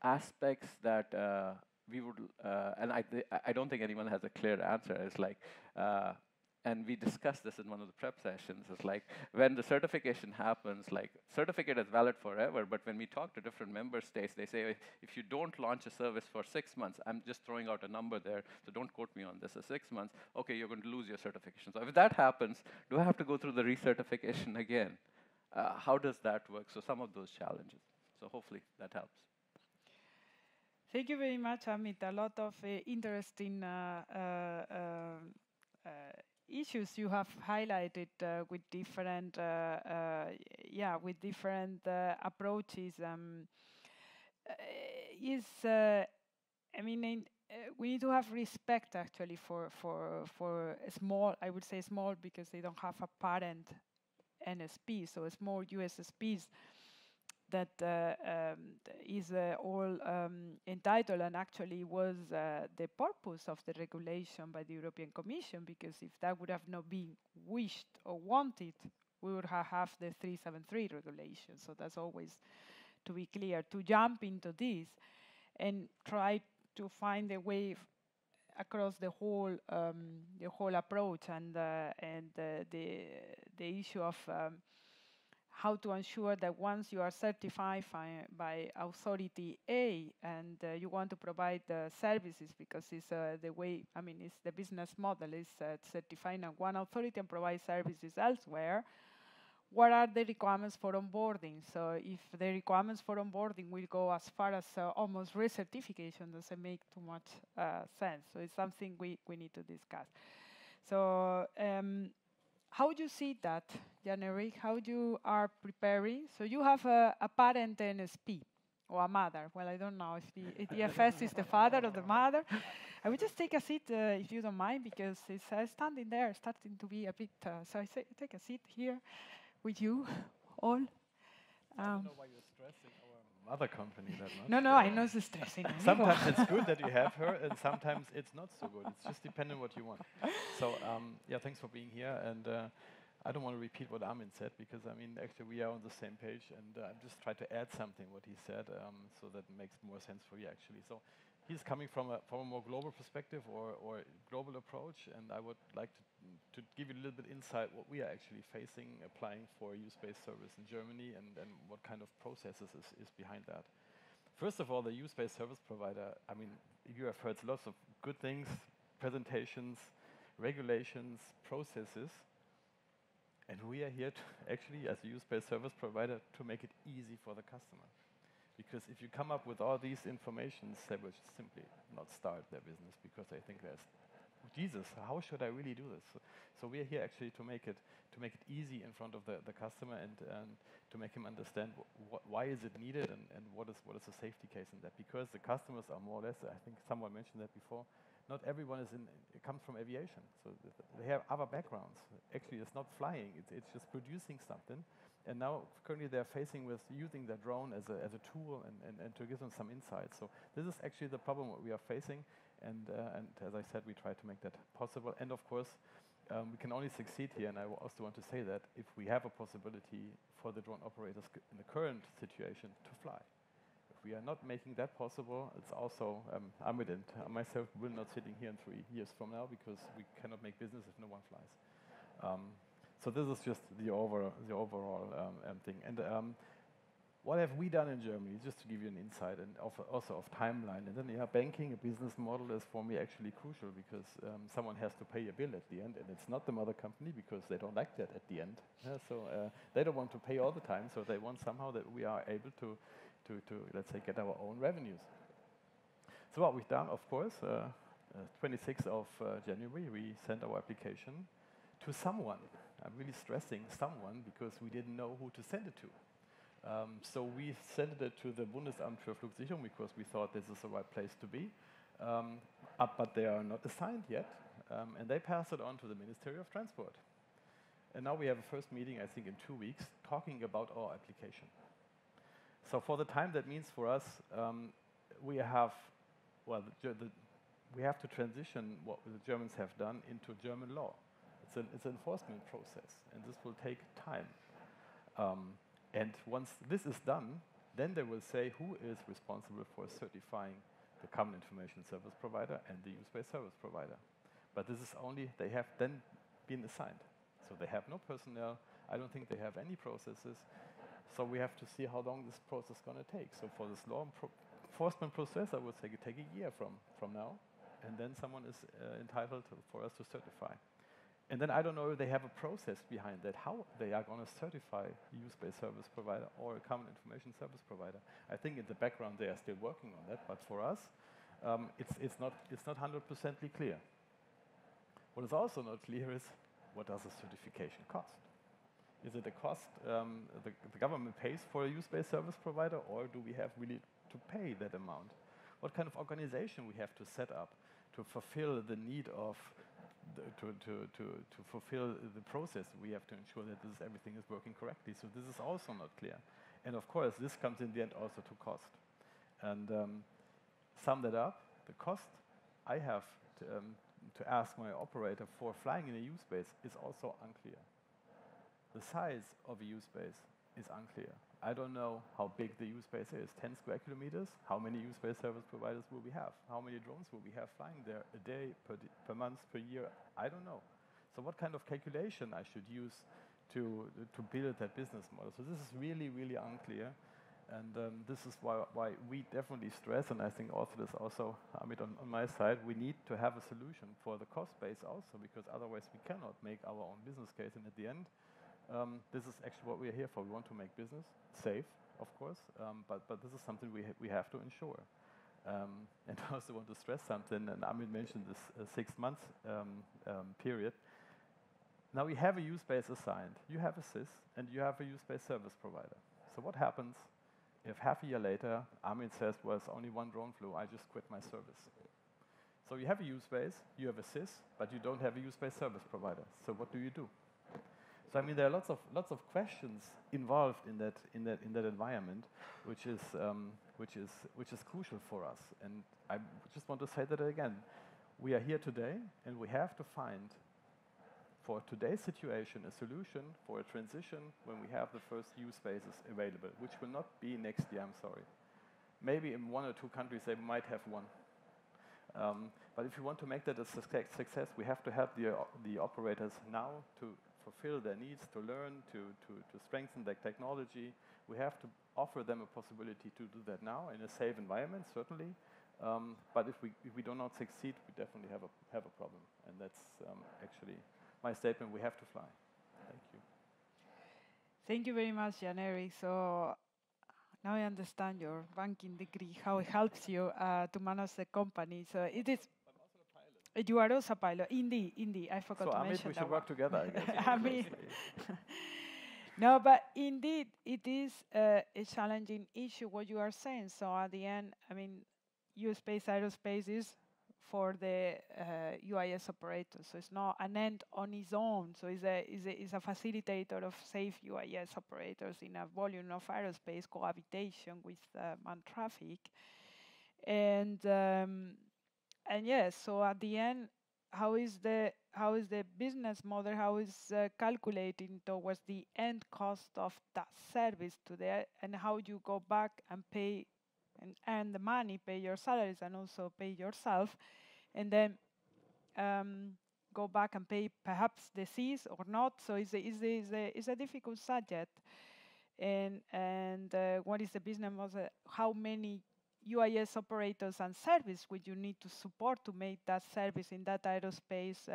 aspects that we would, and I don't think anyone has a clear answer, is like, and we discussed this in one of the prep sessions, is like when the certification happens, like certificate is valid forever, but when we talk to different member states, they say, if you don't launch a service for 6 months, I'm just throwing out a number there, so don't quote me on this, 6 months, okay, you're going to lose your certification. So if that happens, do I have to go through the recertification again? How does that work? So some of those challenges. So hopefully that helps.
Thank you very much, Amit. A lot of interesting issues you have highlighted with different, with different approaches. We need to have respect actually for small. I would say small because they don't have a parent NSP, so small USSPs that is all entitled, and actually was the purpose of the regulation by the European Commission, because if that would have not been wished or wanted, we would have the 373 regulation. So that's always to be clear. To jump into this and try to find a way across the whole approach, and the issue of how to ensure that once you are certified by authority A and you want to provide services, because it's the way, it's the business model, is certifying at one authority and provide services elsewhere, what are the requirements for onboarding? So if the requirements for onboarding will go as far as almost recertification, doesn't make too much sense. So it's something we need to discuss. So how do you see that, Jan-Erik? How you are preparing? So you have a parent NSP or a mother. Well, I don't know if the EFS is the father or the mother. I would just take a seat if you don't mind, because it's standing there, starting to be a bit. So I say, take a seat here with you all.
I don't know why you're stressing our mother company that much.
No, I know it's stressing.
Sometimes it's good that you have her, and sometimes it's not so good. It's just depending on what you want. So, thanks for being here. And I don't want to repeat what Armin said, because, actually we are on the same page, and I'm just trying to add something what he said, so that makes more sense for you, actually. So he's coming from a more global perspective or global approach, and I would like to give you a little bit insight what we are actually facing applying for a use-based service in Germany, and what kind of processes is behind that. First of all, the use-based service provider, you have heard lots of good things, presentations, regulations, processes, and we are here to actually, as a use-based service provider, to make it easy for the customer. Because if you come up with all these informations, they will simply not start their business, because they think Jesus, how should I really do this? So we are here actually to make it easy in front of the customer, and to make him understand why is it needed, and what is the safety case in that. Because the customers are more or less, I think someone mentioned that before, not everyone comes from aviation, so they have other backgrounds. Actually, it's not flying; it's just producing something. And now, currently, they're facing with using their drone as a tool and to give them some insights. So this is actually the problem what we are facing. And as I said, we try to make that possible. And of course, we can only succeed here. And I also want to say that if we have a possibility for the drone operators in the current situation to fly, if we are not making that possible, it's also Amit and myself will not sitting here in 3 years from now, because we cannot make business if no one flies. So this is just the overall thing. And what have we done in Germany? Just to give you an insight, and also of timeline. And then banking, a business model, is for me actually crucial, because someone has to pay a bill at the end, and it's not the mother company, because they don't like that at the end. So they don't want to pay all the time, so they want somehow that we are able to let's say, get our own revenues. So what we've done, of course, 26th of January, we sent our application to someone. I'm really stressing someone, because we didn't know who to send it to. So we sent it to the Bundesamt für Flugsicherung, because we thought this is the right place to be. But they are not assigned yet, and they pass it on to the Ministry of Transport. And now we have a first meeting, I think, in 2 weeks, talking about our application. So for the time, that means for us, we have to transition what the Germans have done into German law. It's an enforcement process, and this will take time. And once this is done, then they will say who is responsible for certifying the Common Information Service Provider and the use-based service provider. But this is only, they have then been assigned. So they have no personnel. I don't think they have any processes. So we have to see how long this process is going to take. So for this law enforcement process, I would say it take a year from now, and then someone is entitled for us to certify. And then I don't know if they have a process behind that, how they are going to certify a use-based service provider or a common information service provider. I think in the background they are still working on that, but for us, it's not 100% clear. What is also not clear is, what does a certification cost? Is it a cost the government pays for a use-based service provider, or do we have really to pay that amount? What kind of organization we have to set up to fulfill the need of to fulfill the process? We have to ensure that everything is working correctly. So this is also not clear. And of course, this comes in the end also to cost. And sum that up, the cost I have to ask my operator for flying in a use base is also unclear. The size of a use base is unclear. I don't know how big the use base is, 10 square kilometers. How many use base service providers will we have? How many drones will we have flying there a day, per month, per year? I don't know. So what kind of calculation I should use to build that business model? So this is really, really unclear. And this is why we definitely stress, and I think also this also, Amit, on my side, we need to have a solution for the cost base also, because otherwise we cannot make our own business case. And at the end, this is actually what we are here for. We want to make business safe, of course, but this is something we have to ensure. And I also want to stress something, and Amit mentioned this 6 months period. Now we have a use base assigned. You have a CIS, and you have a use base service provider. So what happens if half a year later, Amit says, well, it's only one drone flew, I just quit my service? So you have a use base, you have a CIS, but you don't have a use base service provider. So what do you do? So I mean, there are lots of questions involved in that environment, which is crucial for us. And I just want to say that again. We are here today, and we have to find, for today's situation, a solution for a transition when we have the first use spaces available, which will not be next year, I'm sorry. Maybe in 1 or 2 countries they might have one. But if you want to make that a success, we have to help the operators now to fulfill their needs, to learn, to strengthen their technology. We have to offer them a possibility to do that now in a safe environment, certainly. But if we do not succeed, we definitely have a problem. And that's actually my statement. We have to fly. Thank you.
Thank you very much, Jan-Erik. So now I understand your banking degree, how it helps you to manage the company. So it is.
I'm also a pilot.
You are also a pilot. Indeed. I forgot to mention
we
that
should work together, I guess.
I mean, no, but indeed, it is a challenging issue, what you are saying. So at the end, I mean, U.S.-based aerospace is for the UAS operators. So it's not an end on its own. So it's a facilitator of safe UAS operators in a volume of aerospace cohabitation with manned traffic. And yes, so at the end, how is the business model? How is calculating towards the end cost of that service today, and how you go back and pay and earn the money, pay your salaries, and also pay yourself, and then go back and pay perhaps the CIS or not. So it's a difficult subject. And what is the business model? How many UAS operators and service would you need to support to make that service in that aerospace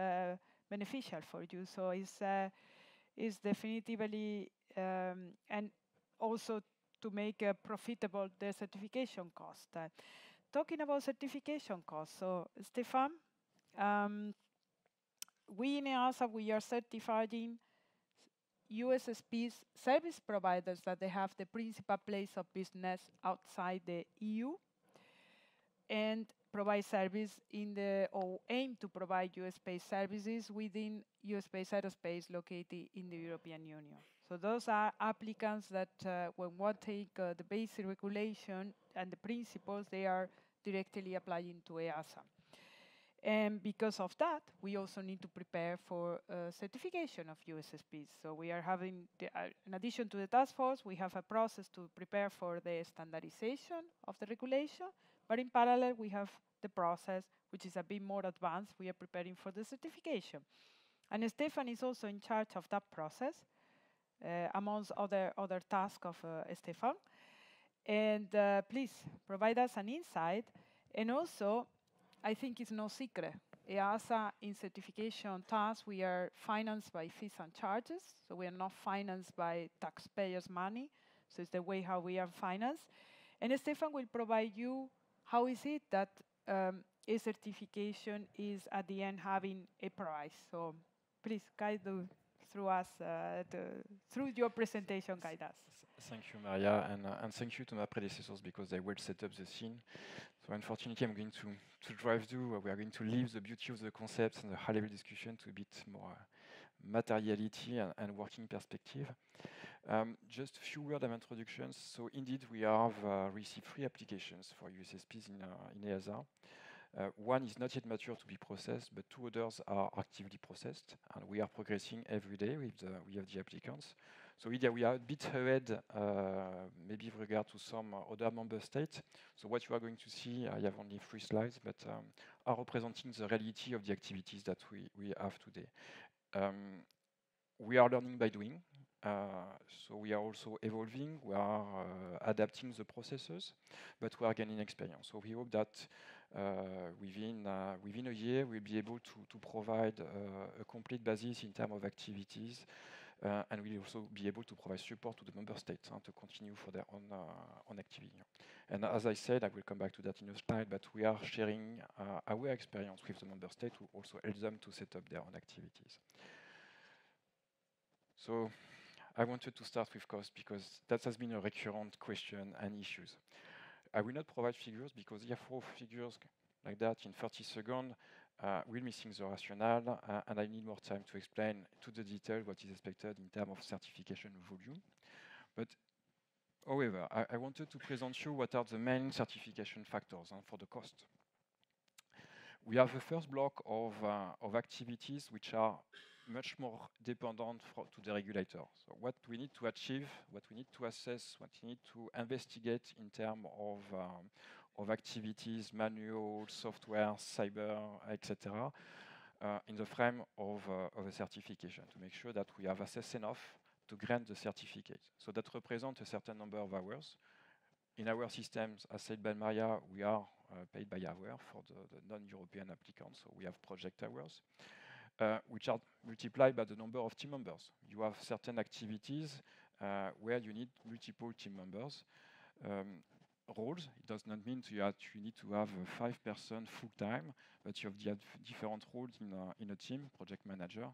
beneficial for you? So it's definitively and also to make profitable the certification cost. Talking about certification costs, so Stefan, we in EASA, we are certifying USSPs service providers that they have the principal place of business outside the EU and provide service or aim to provide US-based services within US-based aerospace located in the European Union. So those are applicants that when one take the basic regulation and the principles, they are directly applying to EASA. And because of that, we also need to prepare for certification of USSPs. So we are having, in addition to the task force, we have a process to prepare for the standardization of the regulation. But in parallel, we have the process, which is a bit more advanced. We are preparing for the certification. And Stefan is also in charge of that process, amongst other tasks of Stefan. And please provide us an insight. And also, I think it's no secret, EASA in certification tasks, we are financed by fees and charges, so we are not financed by taxpayers' money, so it's the way how we are financed. And Stefan will provide you how is it that a certification is at the end having a price. So please guide through us, through your presentation, guide us.
Thank you, Maria, and thank you to my predecessors because they will set up the scene. So unfortunately, I'm going to drive through. We are going to leave the beauty of the concepts and the high-level discussion to a bit more materiality and working perspective. Just a few words of introductions. So indeed, we have received 3 applications for USSPs in EASA. One is not yet mature to be processed, but 2 others are actively processed, and we are progressing every day with the applicants. So we are a bit ahead, maybe with regard to some other member states. So what you are going to see, I have only 3 slides, but are representing the reality of the activities that we have today. We are learning by doing. So we are also evolving, we are adapting the processes, but we are gaining experience. So we hope that within a year we'll be able to provide a complete basis in terms of activities, and we'll also be able to provide support to the member states to continue for their own activity. And as I said, I will come back to that in a slide, but we are sharing our experience with the member states to also help them to set up their own activities. So I wanted to start with cost because that has been a recurrent question and issues. I will not provide figures because if I throw figures like that in 30 seconds, we're missing the rationale, and I need more time to explain to the detail what is expected in terms of certification volume. But however, I wanted to present you what are the main certification factors for the cost. We have a first block of activities which are much more dependent to the regulator. So what we need to achieve, what we need to assess, what we need to investigate in terms of activities, manual, software, cyber, etc., in the frame of a certification to make sure that we have assessed enough to grant the certificate. So that represents a certain number of hours. In our systems, as said by Maria, we are paid by hour for the non-European applicants, so we have project hours, which are multiplied by the number of team members. You have certain activities where you need multiple team members. Roles, it does not mean you need to have 5 person full-time, but you have different roles in a team, project manager,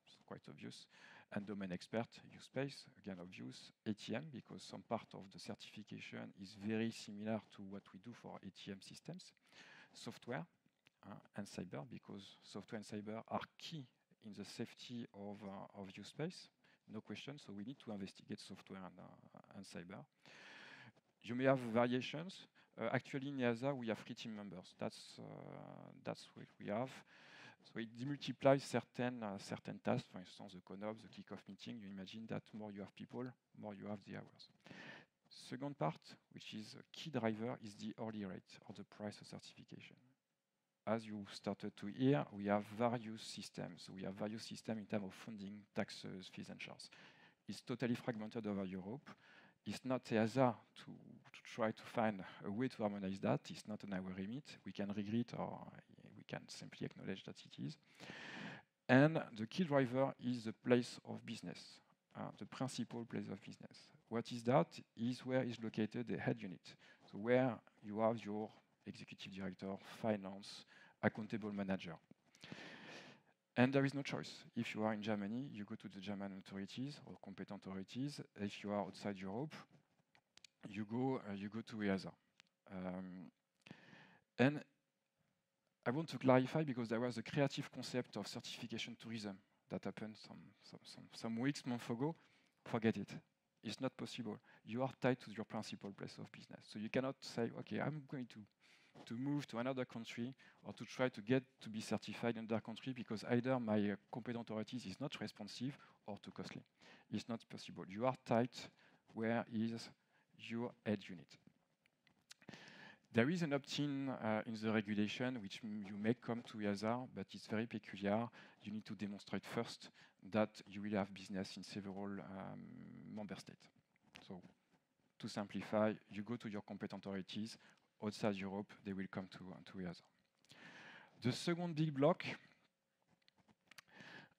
it's quite obvious, and domain expert, USSP, again obvious, ATM, because some part of the certification is very similar to what we do for ATM systems, software, and cyber, because software and cyber are key in the safety of USSP, no question, so we need to investigate software and cyber. You may have variations. Actually, in EASA, we have 3 team members. That's what we have. So it demultiplies certain tasks. For instance, the CONOP, the kickoff meeting. You imagine that more you have people, more you have the hours. Second part, which is a key driver, is the hourly rate or the price of certification. As you started to hear, we have various systems. We have various systems in terms of funding, taxes, fees, and charges. It's totally fragmented over Europe. It's not EASA to try to find a way to harmonize that. It's not on our remit. We can regret or we can simply acknowledge that it is. And the key driver is the place of business, the principal place of business. What is that? Is where is located the head unit. So where you have your executive director, finance, accountable manager. And there is no choice. If you are in Germany, you go to the German authorities or competent authorities. If you are outside Europe, you go to EASA. And I want to clarify because there was a creative concept of certification tourism that happened some weeks, months ago. Forget it. It's not possible. You are tied to your principal place of business. So you cannot say, okay, I'm going to move to another country or to try to get to be certified in that country because either my competent authorities is not responsive or too costly. It's not possible. You are tied where is your head unit. There is an opt-in in the regulation, which you may come to EASA, but it's very peculiar. You need to demonstrate first that you will have business in several member states. So to simplify, you go to your competent authorities. Outside Europe, they will come to EASA. The second big block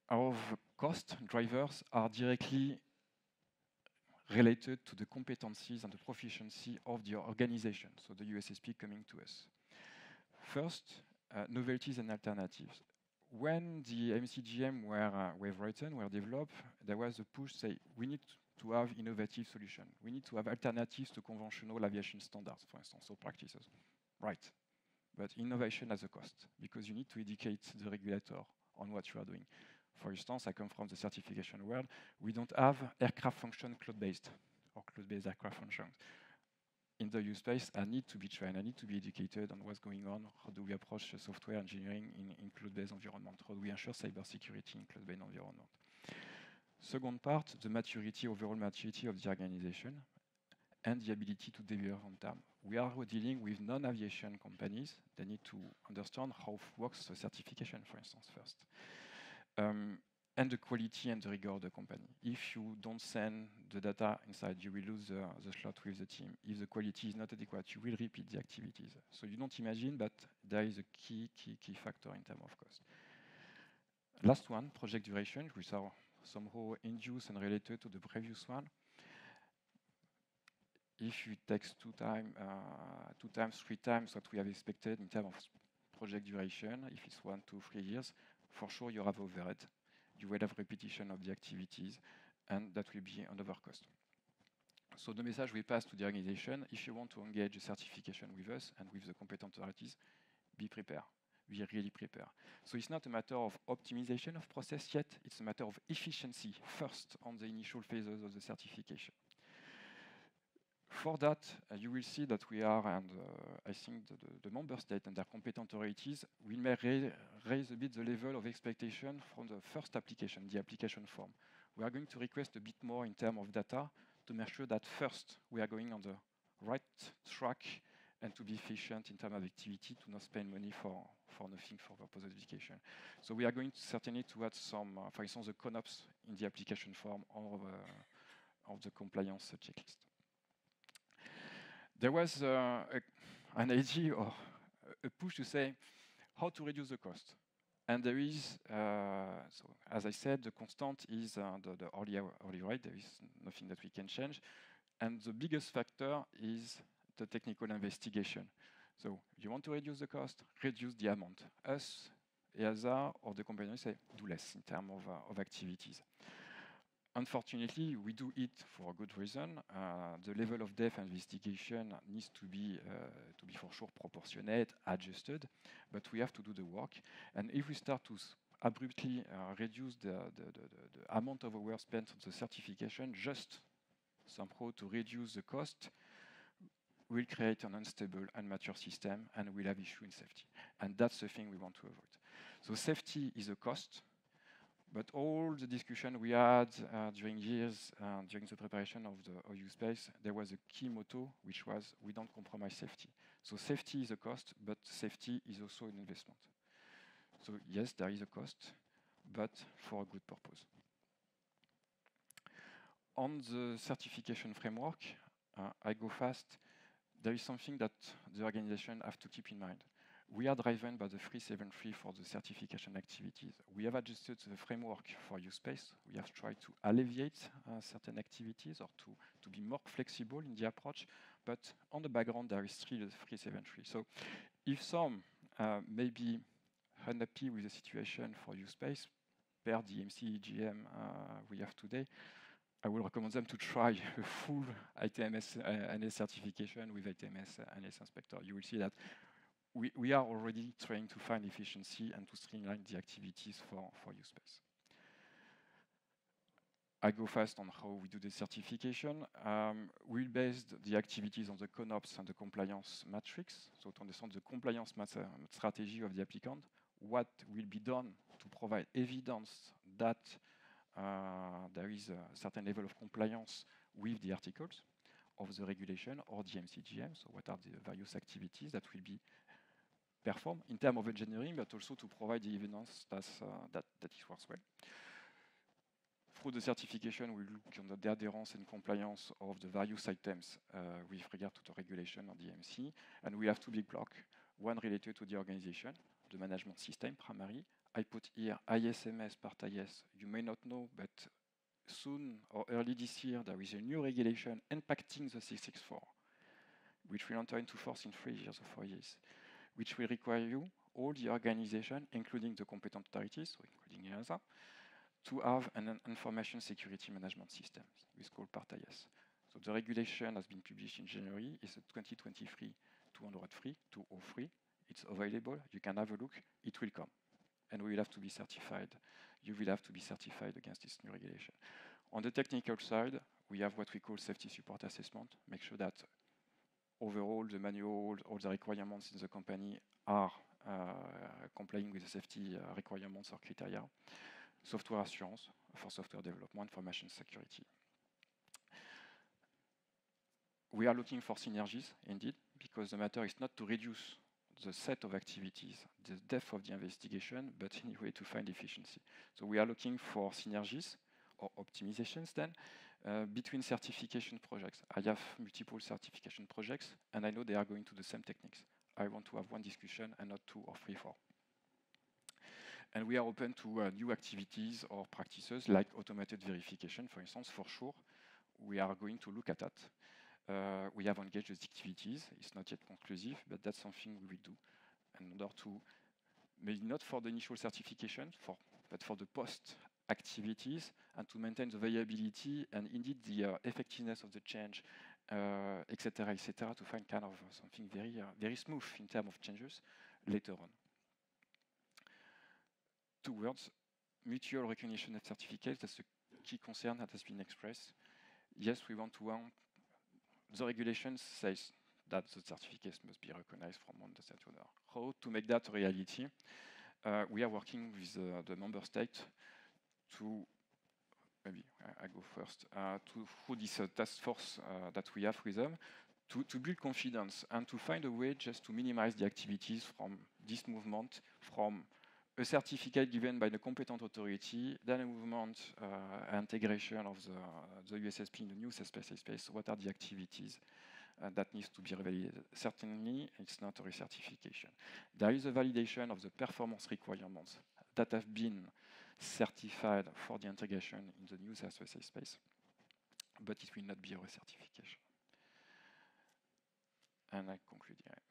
of cost drivers are directly related to the competencies and the proficiency of the organization, so the USSP coming to us. First, novelties and alternatives. When the MCGM were written, were developed, there was a push to say, we need to have innovative solutions. We need to have alternatives to conventional aviation standards, for instance, or practices. Right. But innovation has a cost, because you need to educate the regulator on what you are doing. For instance, I come from the certification world. We don't have aircraft function cloud-based or cloud-based aircraft functions. In the use space, I need to be trained. I need to be educated on what's going on. How do we approach software engineering in cloud-based environment? How do we ensure cybersecurity in cloud-based environment? Second part, the maturity, overall maturity of the organization and the ability to deliver on time. We are dealing with non-aviation companies. They need to understand how works the certification, for instance, first. And the quality and the rigor of the company. If you don't send the data inside, you will lose the slot with the team. If the quality is not adequate, you will repeat the activities. So you don't imagine, but there is a key factor in terms of cost. Last one, project duration, which are somehow induced and related to the previous one. If it takes 2 times, 3 times what we have expected in terms of project duration, if it's 1, 2, 3 years, for sure you have overhead. You will have repetition of the activities, and that will be another cost. So the message we pass to the organization, if you want to engage a certification with us and with the competent authorities, be prepared. Be really prepared. So it's not a matter of optimization of process yet, it's a matter of efficiency first on the initial phases of the certification. For that, you will see that we are, and I think the member state and their competent authorities will may raise a bit the level of expectation from the first application, the application form. We are going to request a bit more in terms of data to make sure that first we are going on the right track and to be efficient in terms of activity, to not spend money for nothing for purpose of education. So we are going to certainly to add some, for instance, the CONOPS in the application form or of the compliance checklist. There was an idea or a push to say how to reduce the cost. And there is, so as I said, the constant is the hourly rate. There is nothing that we can change. And the biggest factor is the technical investigation. So you want to reduce the cost, reduce the amount. Us, EASA, or the company say, do less in terms of activities. Unfortunately, we do it for a good reason. The level of depth investigation needs to be for sure proportionate, adjusted, but we have to do the work. And if we start to abruptly reduce the amount of hours spent on the certification, just somehow to reduce the cost, we'll create an unstable and mature system, and we'll have issue in safety. And that's the thing we want to avoid. So safety is a cost. But all the discussion we had during years, during the preparation of the OU space, there was a key motto, which was, we don't compromise safety. So safety is a cost, but safety is also an investment. So yes, there is a cost, but for a good purpose. On the certification framework, I go fast. There is something that the organization have to keep in mind. We are driven by the 373 for the certification activities. We have adjusted the framework for use space. We have tried to alleviate certain activities or to be more flexible in the approach, but on the background there is still the 373. So if some may be unhappy with the situation for use space, per the MCGM we have today, I will recommend them to try a full ITMS NS certification with ITMS NS inspector. You will see that we are already trying to find efficiency and to streamline the activities for use space. I go fast on how we do the certification. We'll base the activities on the CONOPS and the compliance matrix, so to understand the compliance strategy of the applicant, what will be done to provide evidence that there is a certain level of compliance with the articles. of the regulation or the MCGM, so what are the various activities that will be performed in terms of engineering, but also to provide the evidence that it works well. Through the certification, we look on the adherence and compliance of the various items with regard to the regulation of the MC, and we have two big blocks, one related to the organization, the management system, primary. I put here ISMS, part IS. You may not know, but soon or early this year, there is a new regulation impacting the 664, which will enter into force in 3 years or 4 years, which will require you, all the organization, including the competent authorities, so including EASA, to have an information security management system, which is called part IS. So the regulation has been published in January. It's a 2023 203. It's available. You can have a look. It will come. And we will have to be certified. You will have to be certified against this new regulation. On the technical side, we have what we call safety support assessment. Make sure that overall the manual, all the requirements in the company are complying with the safety requirements or criteria. Software assurance for software development, information security. We are looking for synergies, indeed, because the matter is not to reduce the set of activities, the depth of the investigation, but anyway to find efficiency. So we are looking for synergies or optimizations then between certification projects. I have multiple certification projects, and I know they are going to the same techniques. I want to have one discussion and not 2 or 3, 4. And we are open to new activities or practices like automated verification, for instance, for sure. We are going to look at that. We have engaged with activities. It's not yet conclusive, but that's something we will do in order to, maybe not for the initial certification, but for the post activities, and to maintain the viability and indeed the effectiveness of the change, etc., to find kind of something very smooth in terms of changes later on. 2 words, mutual recognition of certificates. That's a key concern that has been expressed. Yes, we want to the regulation says that the certificates must be recognized from one state to another. How to make that a reality? We are working with the member state to, maybe I go first, through this task force that we have with them, to build confidence and to find a way just to minimize the activities from this movement, from a certificate given by the competent authority, then a movement, integration of the USSP in the new space. What are the activities that needs to be validated? Certainly, it's not a recertification. There is a validation of the performance requirements that have been certified for the integration in the new space, but it will not be a recertification. And I conclude here.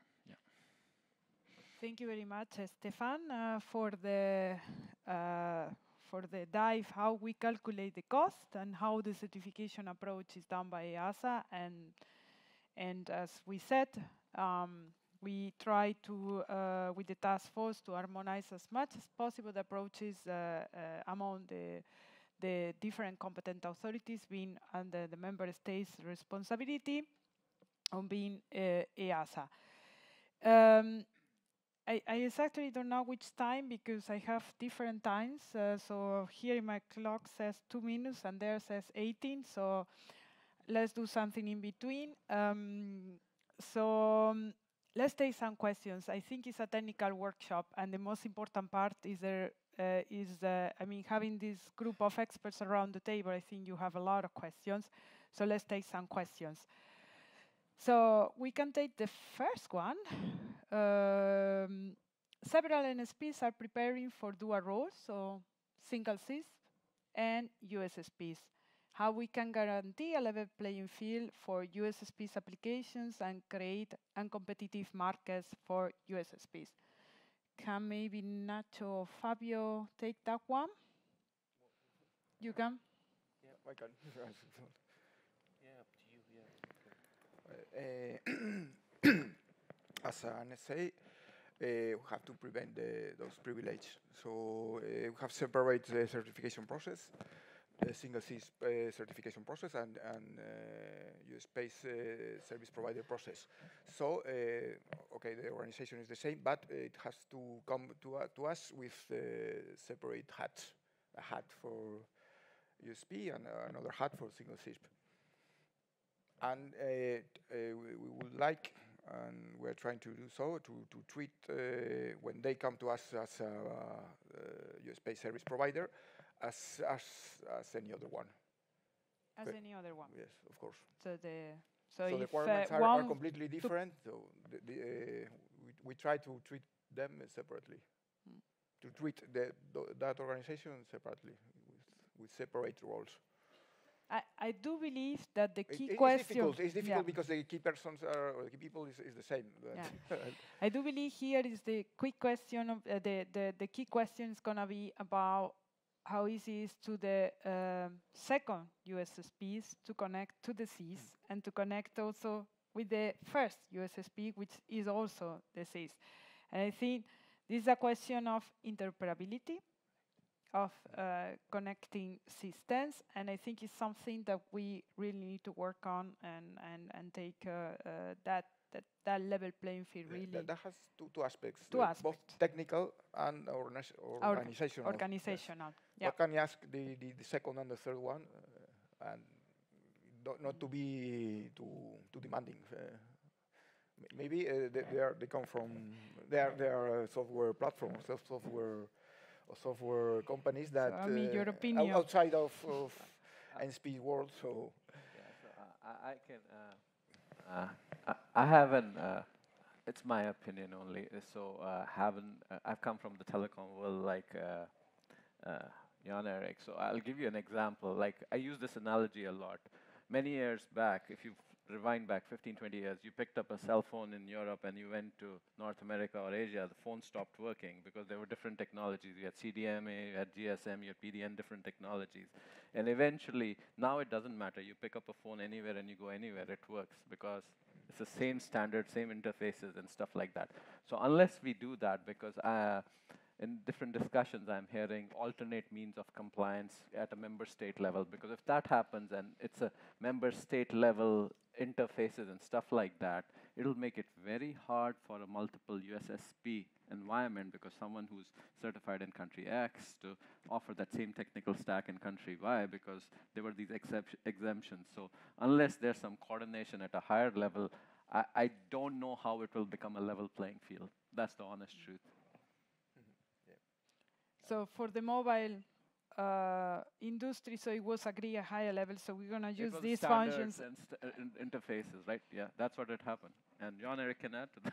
Thank you very much, Stefan, for the dive how we calculate the cost and how the certification approach is done by EASA. And as we said, we try to, with the task force, to harmonize as much as possible the approaches among the different competent authorities, being under the member states' responsibility on being EASA. I exactly don't know which time because I have different times. So here in my clock says 2 minutes and there says 18. So let's do something in between. Let's take some questions. I think it's a technical workshop, and the most important part is having this group of experts around the table. I think you have a lot of questions. So let's take some questions. So we can take the first one. Several ANSPs are preparing for dual roles, so single CISP and USSPs. How we can guarantee a level playing field for USSPs applications and create uncompetitive markets for USSPs? Can maybe Nacho or Fabio take that one? You can?
Yeah, I can.
Yeah, up to you. Yeah.
As an SA, we have to prevent those privileges. So we have separate the certification process, the single CISP certification process, and USSP's service provider process. So, okay, the organization is the same, but it has to come to us with separate hats, a hat for USP and another hat for single CISP. And we would like, and we're trying to do so, to treat, when they come to us as a USSP service provider, as any other one.
As any other one.
Yes, of course.
So
So
if
the requirements are completely different. So we try to treat them separately. To treat that organization separately with separate roles.
I do believe that the key question...
It's difficult because the key persons or the key people is the same.
Yeah. I do believe here is the quick question of the key question is going to be about how easy it is to the second USSPs to connect to the CIS and to connect also with the first USSP, which is also the CIS. And I think this is a question of interoperability, of connecting systems, and I think it's something that we really need to work on and take that level playing field really.
That has two aspects.
Two aspects.
Both technical and organizational.
Organizational.
Yes.
Yeah.
What can you ask the second and the third one, and not to be too demanding. Maybe they come from they are software platforms, software companies that
your opinion.
outside of ANSP world. So
I can. I haven't. It's my opinion only. So I've come from the telecom world, like Jan Erik. So I'll give you an example. Like I use this analogy a lot. Many years back, if you rewind back 15, 20 years, you picked up a cell phone in Europe and you went to North America or Asia, the phone stopped working because there were different technologies. You had CDMA, you had GSM, you had PDN, different technologies. And eventually, now it doesn't matter. You pick up a phone anywhere and you go anywhere, it works because it's the same standard, same interfaces and stuff like that. So unless we do that, because in different discussions, I'm hearing alternate means of compliance at a member state level, because if that happens and it's a member state level interfaces and stuff like that, it'll make it very hard for a multiple USSP environment, because someone who's certified in country X to offer that same technical stack in country Y, because there were these exemptions. So unless there's some coordination at a higher level, I don't know how it will become a level playing field. That's the honest truth.
So for the mobile industry, so it was agreed at higher level, so we're going to use these functions.
And interfaces, right? Yeah, that's what had happened. And Jan Erik can add to that.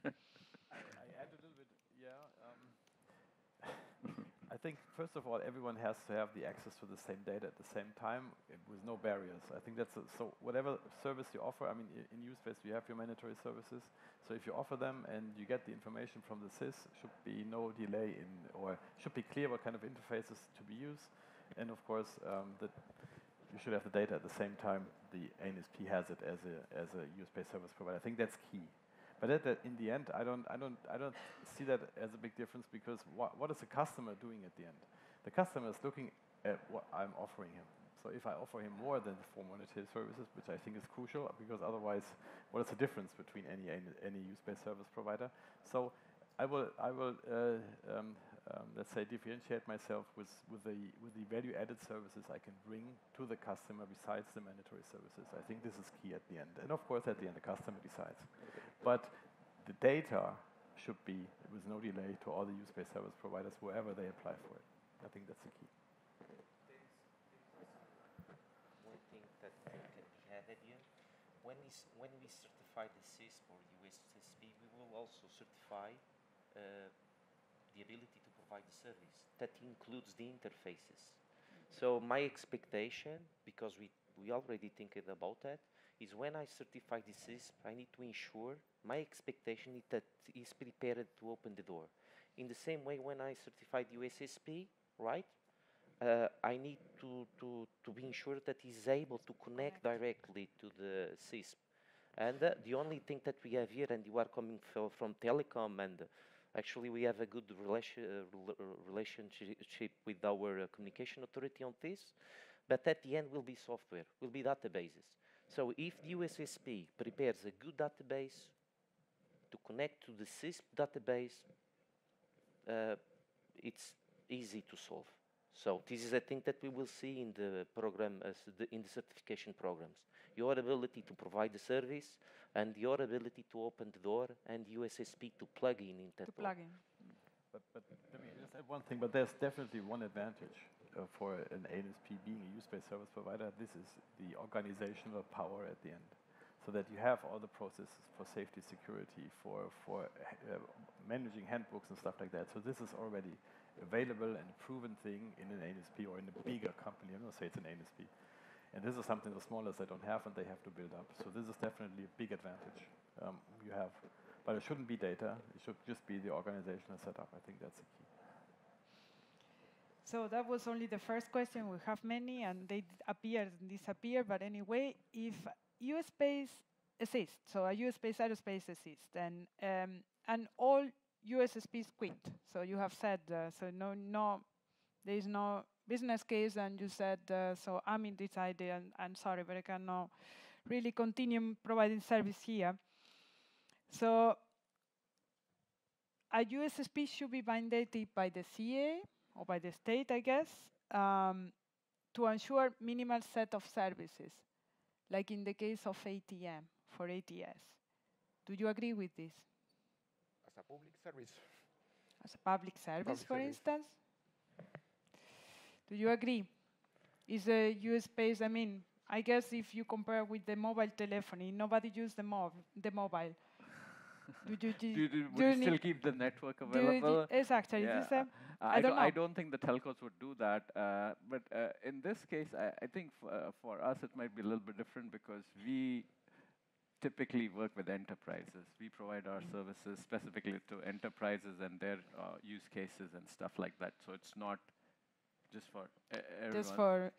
I add a little bit, yeah. I think, first of all, everyone has to have the access to the same data at the same time with no barriers. I think that's so whatever service you offer, I mean, in USpace we have your mandatory services, so if you offer them and you get the information from the CIS, should be no delay in, or should be clear what kind of interfaces to be used, and of course that you should have the data at the same time the ANSP has it as a USpace service provider. I think that's key. But in the end, I don't see that as a big difference, because what is the customer doing at the end? The customer is looking at what I'm offering him. So if I offer him more than the 4 monetary services, which I think is crucial, because otherwise, what is the difference between any use-based service provider? So I will let's say differentiate myself with the value-added services I can bring to the customer besides the mandatory services. I think this is key at the end, and of course at the end the customer decides. But the data should be with no delay to all the use-based service providers wherever they apply for it. I think that's the key.
One thing that can be added here, when we certify the CISP or USSP, we will also certify the ability to provide the service. That includes the interfaces. So my expectation, because we already thinking about that, is when I certify the CISP, I need to ensure my expectation is that it's prepared to open the door. In the same way, when I certify the USSP, right, I need to be ensured that he's able to connect directly to the CISP. And the only thing that we have here, and you are coming from telecom, and actually we have a good relationship with our communication authority on this, but at the end will be software, will be databases. So if the USSP prepares a good database to connect to the CISP database, it's easy to solve. So this is a thing that we will see in the program, in the certification programs. Your ability to provide the service and your ability to open the door and USSP to plug in that door.
But let me just add one thing, but there's definitely one advantage for an ANSP being a use-based service provider. This is the organizational power at the end. So that you have all the processes for safety, security, for managing handbooks and stuff like that. So this is already available and a proven thing in an ANSP or in a bigger company. I'm going to say it's an ANSP. And this is something the smallest they don't have and they have to build up. So this is definitely a big advantage you have. But it shouldn't be data. It should just be the organizational setup. I think that's the key.
So that was only the first question. We have many, and they appear and disappear. But anyway, if USSP exists, so a USSP aerospace exists, and all USSPs quit. So you have said, so there is no business case, and you said, so I'm in this idea, and I'm sorry, but I cannot really continue providing service here. So a USSP should be mandated by the CA or by the state, I guess, to ensure minimal set of services, like in the case of ATM for ATS. Do you agree with this?
As a public service.
As a public service, for instance? Do you agree? Is a USSP, I mean, I guess if you compare with the mobile telephony, nobody uses the mobile.
Would you still keep the network available?
Exactly.
Yeah. I don't think the telcos would do that. But in this case, I think for us it might be a little bit different because we typically work with enterprises. We provide our services specifically to enterprises and their use cases and stuff like that. So it's not just for everyone.
Just for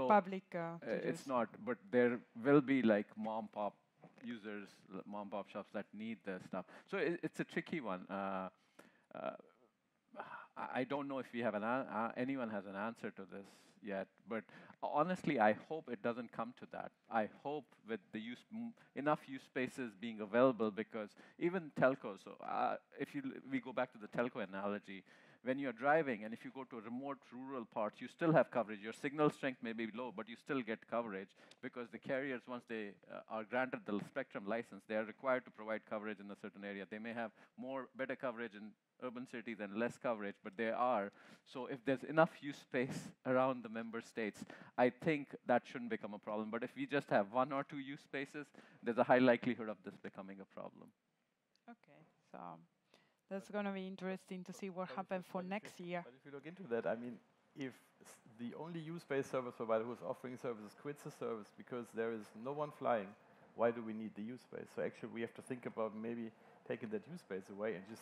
public.
It's not, but there will be like mom-pop users, mom-pop shops that need the stuff. So it's a tricky one. I don't know if we have anyone has an answer to this yet, but honestly, I hope it doesn't come to that. I hope with the enough use spaces being available, because even telcos. So if we go back to the telco analogy, when you're driving and if you go to remote rural parts, you still have coverage. Your signal strength may be low, but you still get coverage because the carriers, once they are granted the spectrum license, they are required to provide coverage in a certain area. They may have better coverage in urban cities and less coverage, but they are. So if there's enough use space around the member states, I think that shouldn't become a problem. But if we just have one or two use spaces, there's a high likelihood of this becoming a problem.
Okay, so that's going to be interesting to see what happens for next year.
But if you look into that, I mean, if the only use-based service provider who's offering services quits the service because there is no one flying, why do we need the use space? So actually we have to think about maybe taking that use space away and just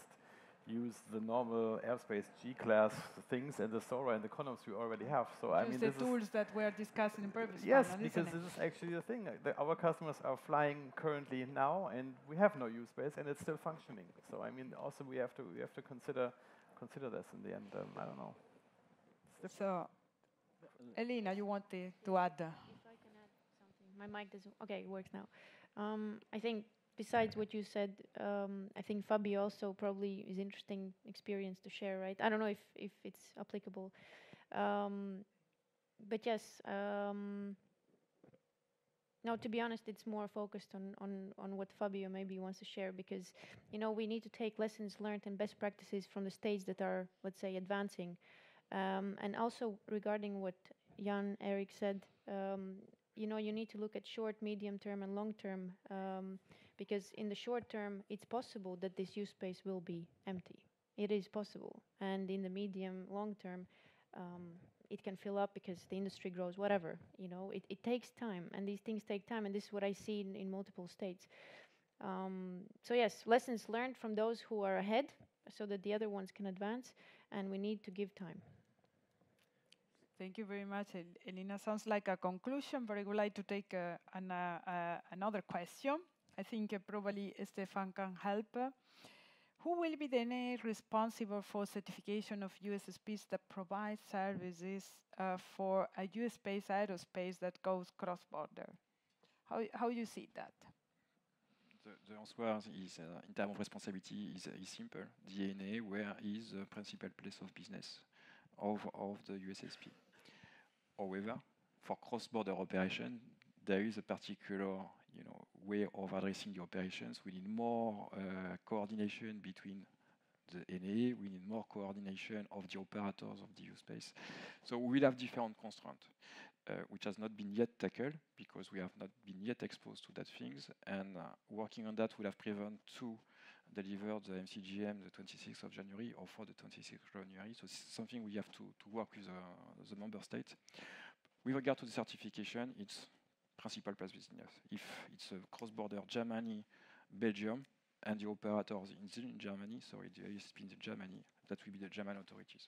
use the normal airspace G-class things and the SORA and the condoms we already have. So I mean,
the tools that we're discussing in previous
yes,
panel,
because this is actually the thing. Our customers are flying currently now, and we have no use space, and it's still functioning. So I mean, also we have to consider this in the end. I don't know.
So, Elena, you want to add?
If I can add something, my mic doesn't. Okay, it works now. I think besides what you said, I think Fabio also probably is interesting experience to share, right? I don't know if it's applicable, but yes. No, to be honest, it's more focused on what Fabio maybe wants to share, because we need to take lessons learned and best practices from the states that are, let's say, advancing, and also regarding what Jan Erik said. You need to look at short, medium term, and long term, because in the short term, it's possible that this use space will be empty. It is possible. And in the medium, long term, it can fill up because the industry grows, whatever. It takes time, and these things take time, and this is what I see in multiple states. So yes, lessons learned from those who are ahead so that the other ones can advance, and we need to give time.
Thank you very much, Elena. Sounds like a conclusion, but I would like to take another question. I think probably Stefan can help. Who will be the entity responsible for certification of USSPs that provide services for a US-based aerospace that goes cross-border? How you see that?
The answer is, in terms of responsibility, is simple. The ANA, where is the principal place of business? of the USSP. However, for cross-border operation, there is a particular way of addressing the operations. We need more coordination between the NAA, we need more coordination of the operators of the U-space. So we will have different constraints, which has not been yet tackled because we have not been yet exposed to that things. And working on that will have prevented to deliver the MCGM the 26th of January or for the 26th of January. So it's something we have to work with the member states. With regard to the certification, it's principal place business. If it's a cross-border Germany, Belgium, and the operators in Germany, so it's the ASP in Germany, that will be the German authorities.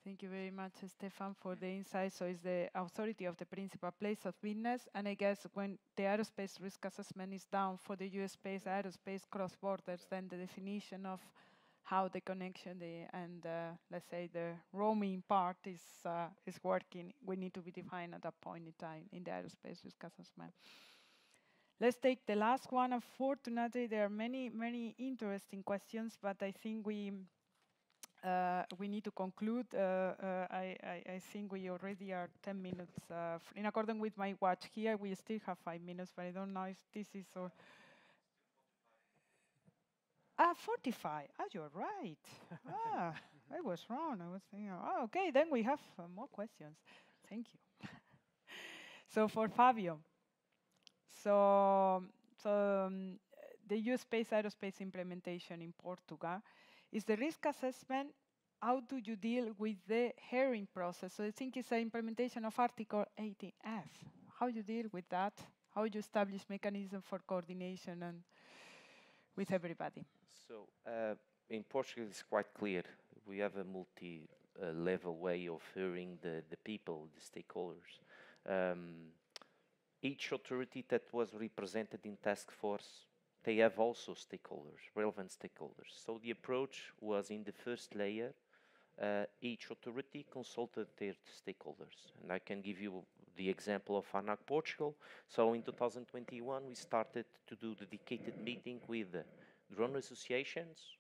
Thank you very much, Stefan, for the insight. So it's the authority of the principal place of business. And I guess when the aerospace risk assessment is done for the US space, aerospace cross borders, then the definition of how the connection and let's say the roaming part is working, we need to be defined at that point in time in the aerospace risk assessment. Let's take the last one. Unfortunately, there are many interesting questions, but I think we need to conclude. I think we already are 10 minutes. In accordance with my watch here, we still have 5 minutes, but I don't know if this is or. 45. You're right. I was wrong. I was thinking, okay, then we have more questions. Thank you. So for Fabio, the US space aerospace implementation in Portugal is the risk assessment. How do you deal with the hearing process? So I think it's the implementation of Article 18F. How you deal with that? How you establish mechanism for coordination and with everybody?
So in Portugal, it's quite clear. We have a multi-level way of hearing the people, the stakeholders. Each authority that was represented in task force, they have also stakeholders, relevant stakeholders. So the approach was in the first layer, each authority consulted their stakeholders. And I can give you the example of ANAC Portugal. So in 2021, we started to do dedicated meeting with drone associations,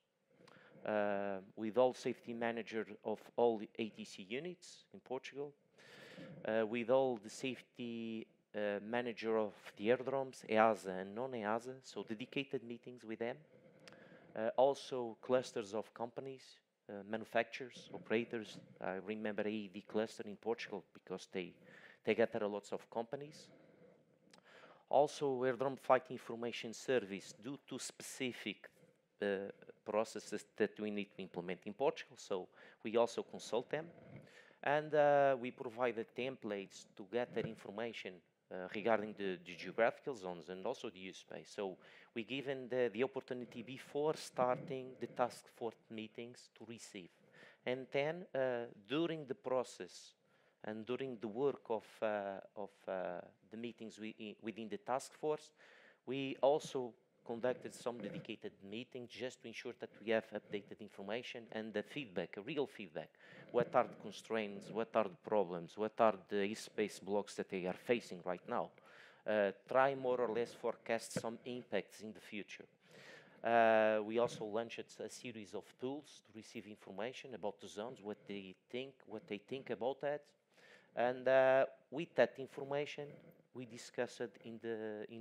with all safety managers of all the ATC units in Portugal, with all the safety manager of the aerodromes, EASA and non-EASA, so dedicated meetings with them. Also clusters of companies, manufacturers, operators. I remember AED cluster in Portugal because they gather lots of companies. Also aerodrome flight information service due to specific processes that we need to implement in Portugal. So we also consult them. And we provided templates to gather information regarding the geographical zones and also the use space. So we given the opportunity before starting the task force meetings to receive. And then during the process and during the work of the meetings within the task force, we also conducted some dedicated meetings just to ensure that we have updated information and the feedback, real feedback. What are the constraints? What are the problems? What are the airspace blocks that they are facing right now? Try more or less forecast some impacts in the future. We also launched a series of tools to receive information about the zones, what they think about that. And with that information, we discussed it in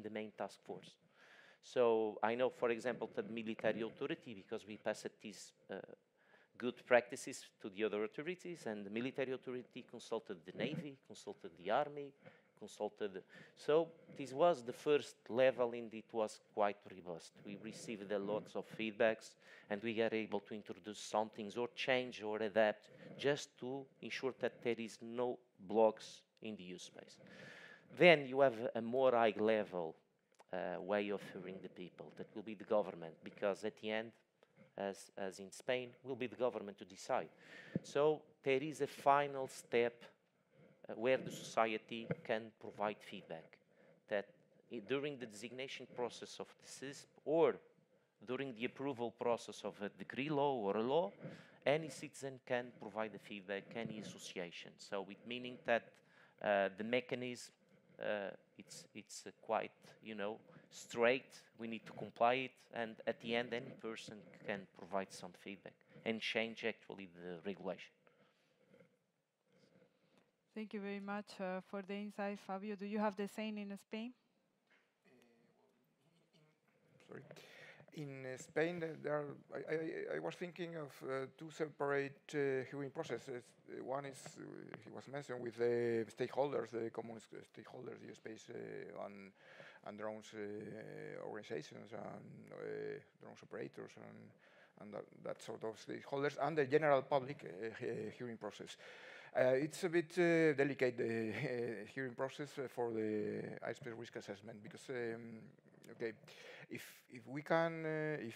the main task force. So I know, for example, that the military authority, because we passed these good practices to the other authorities, and the military authority consulted the Navy, consulted the Army, consulted. So this was the first level, and it was quite robust. We received a lot of feedbacks, and we are able to introduce some things or change or adapt just to ensure that there is no blocks in the use space. Then you have a more high level way of hearing the people. That will be the government, because at the end, as in Spain, will be the government to decide. So there is a final step where the society can provide feedback. That during the designation process of the CISP or during the approval process of a decree law or a law, any citizen can provide the feedback, any association. So it meaning that the mechanism it's quite, straight. We need to comply it, and at the end, any person can provide some feedback. and change actually the regulation.
Thank you very much for the insight, Fabio. Do you have the same in Spain?
Sorry. In Spain, I was thinking of two separate hearing processes. One is, he was mentioned, with the stakeholders, the common stakeholders, USSP and drones organizations and drones operators and that sort of stakeholders, and the general public hearing process. It's a bit delicate, the hearing process for the airspace risk assessment, because okay, if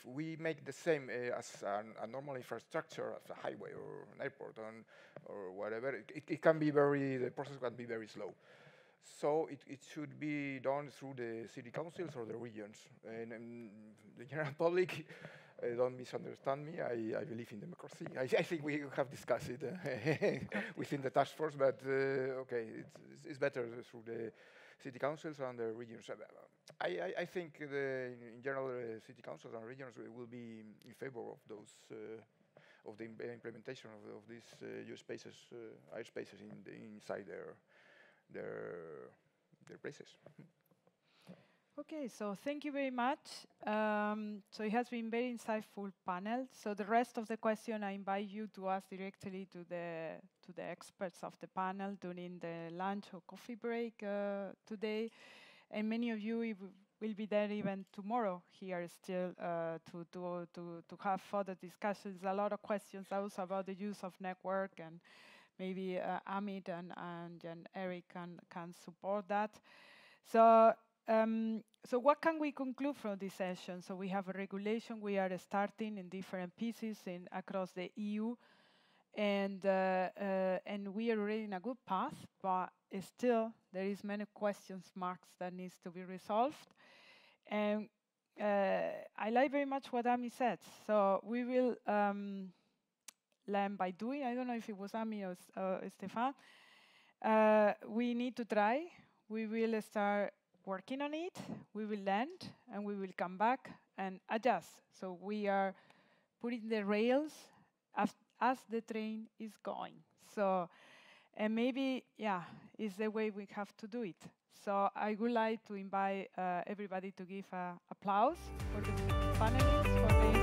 we make the same as a normal infrastructure, as a highway or an airport or whatever, the process can be very slow. So it should be done through the city councils or the regions. And the general public, don't misunderstand me, I believe in democracy. I think we have discussed it within the task force, but okay, it's better through the city councils and the regions. I think in general city councils and regions will be in favor of those of the implementation of these airspaces inside their places.
Okay, so thank you very much. So it has been very insightful panel. So the rest of the question, I invite you to ask directly to the experts of the panel during the lunch or coffee break today. And many of you will be there even tomorrow here still to have further discussions. A lot of questions also about the use of network, and maybe Amit and Eric can support that. So what can we conclude from this session? So we have a regulation. We are starting in different pieces across the EU, and we are already in a good path, but still there is many questions marks that needs to be resolved. And I like very much what Ami said. So we will learn by doing. I don't know if it was Ami or Stefan. We need to try. We will start working on it. We will learn, and we will come back and adjust. So we are putting the rails as the train is going. So, and maybe, yeah, it's the way we have to do it. So I would like to invite everybody to give applause for the panelists for the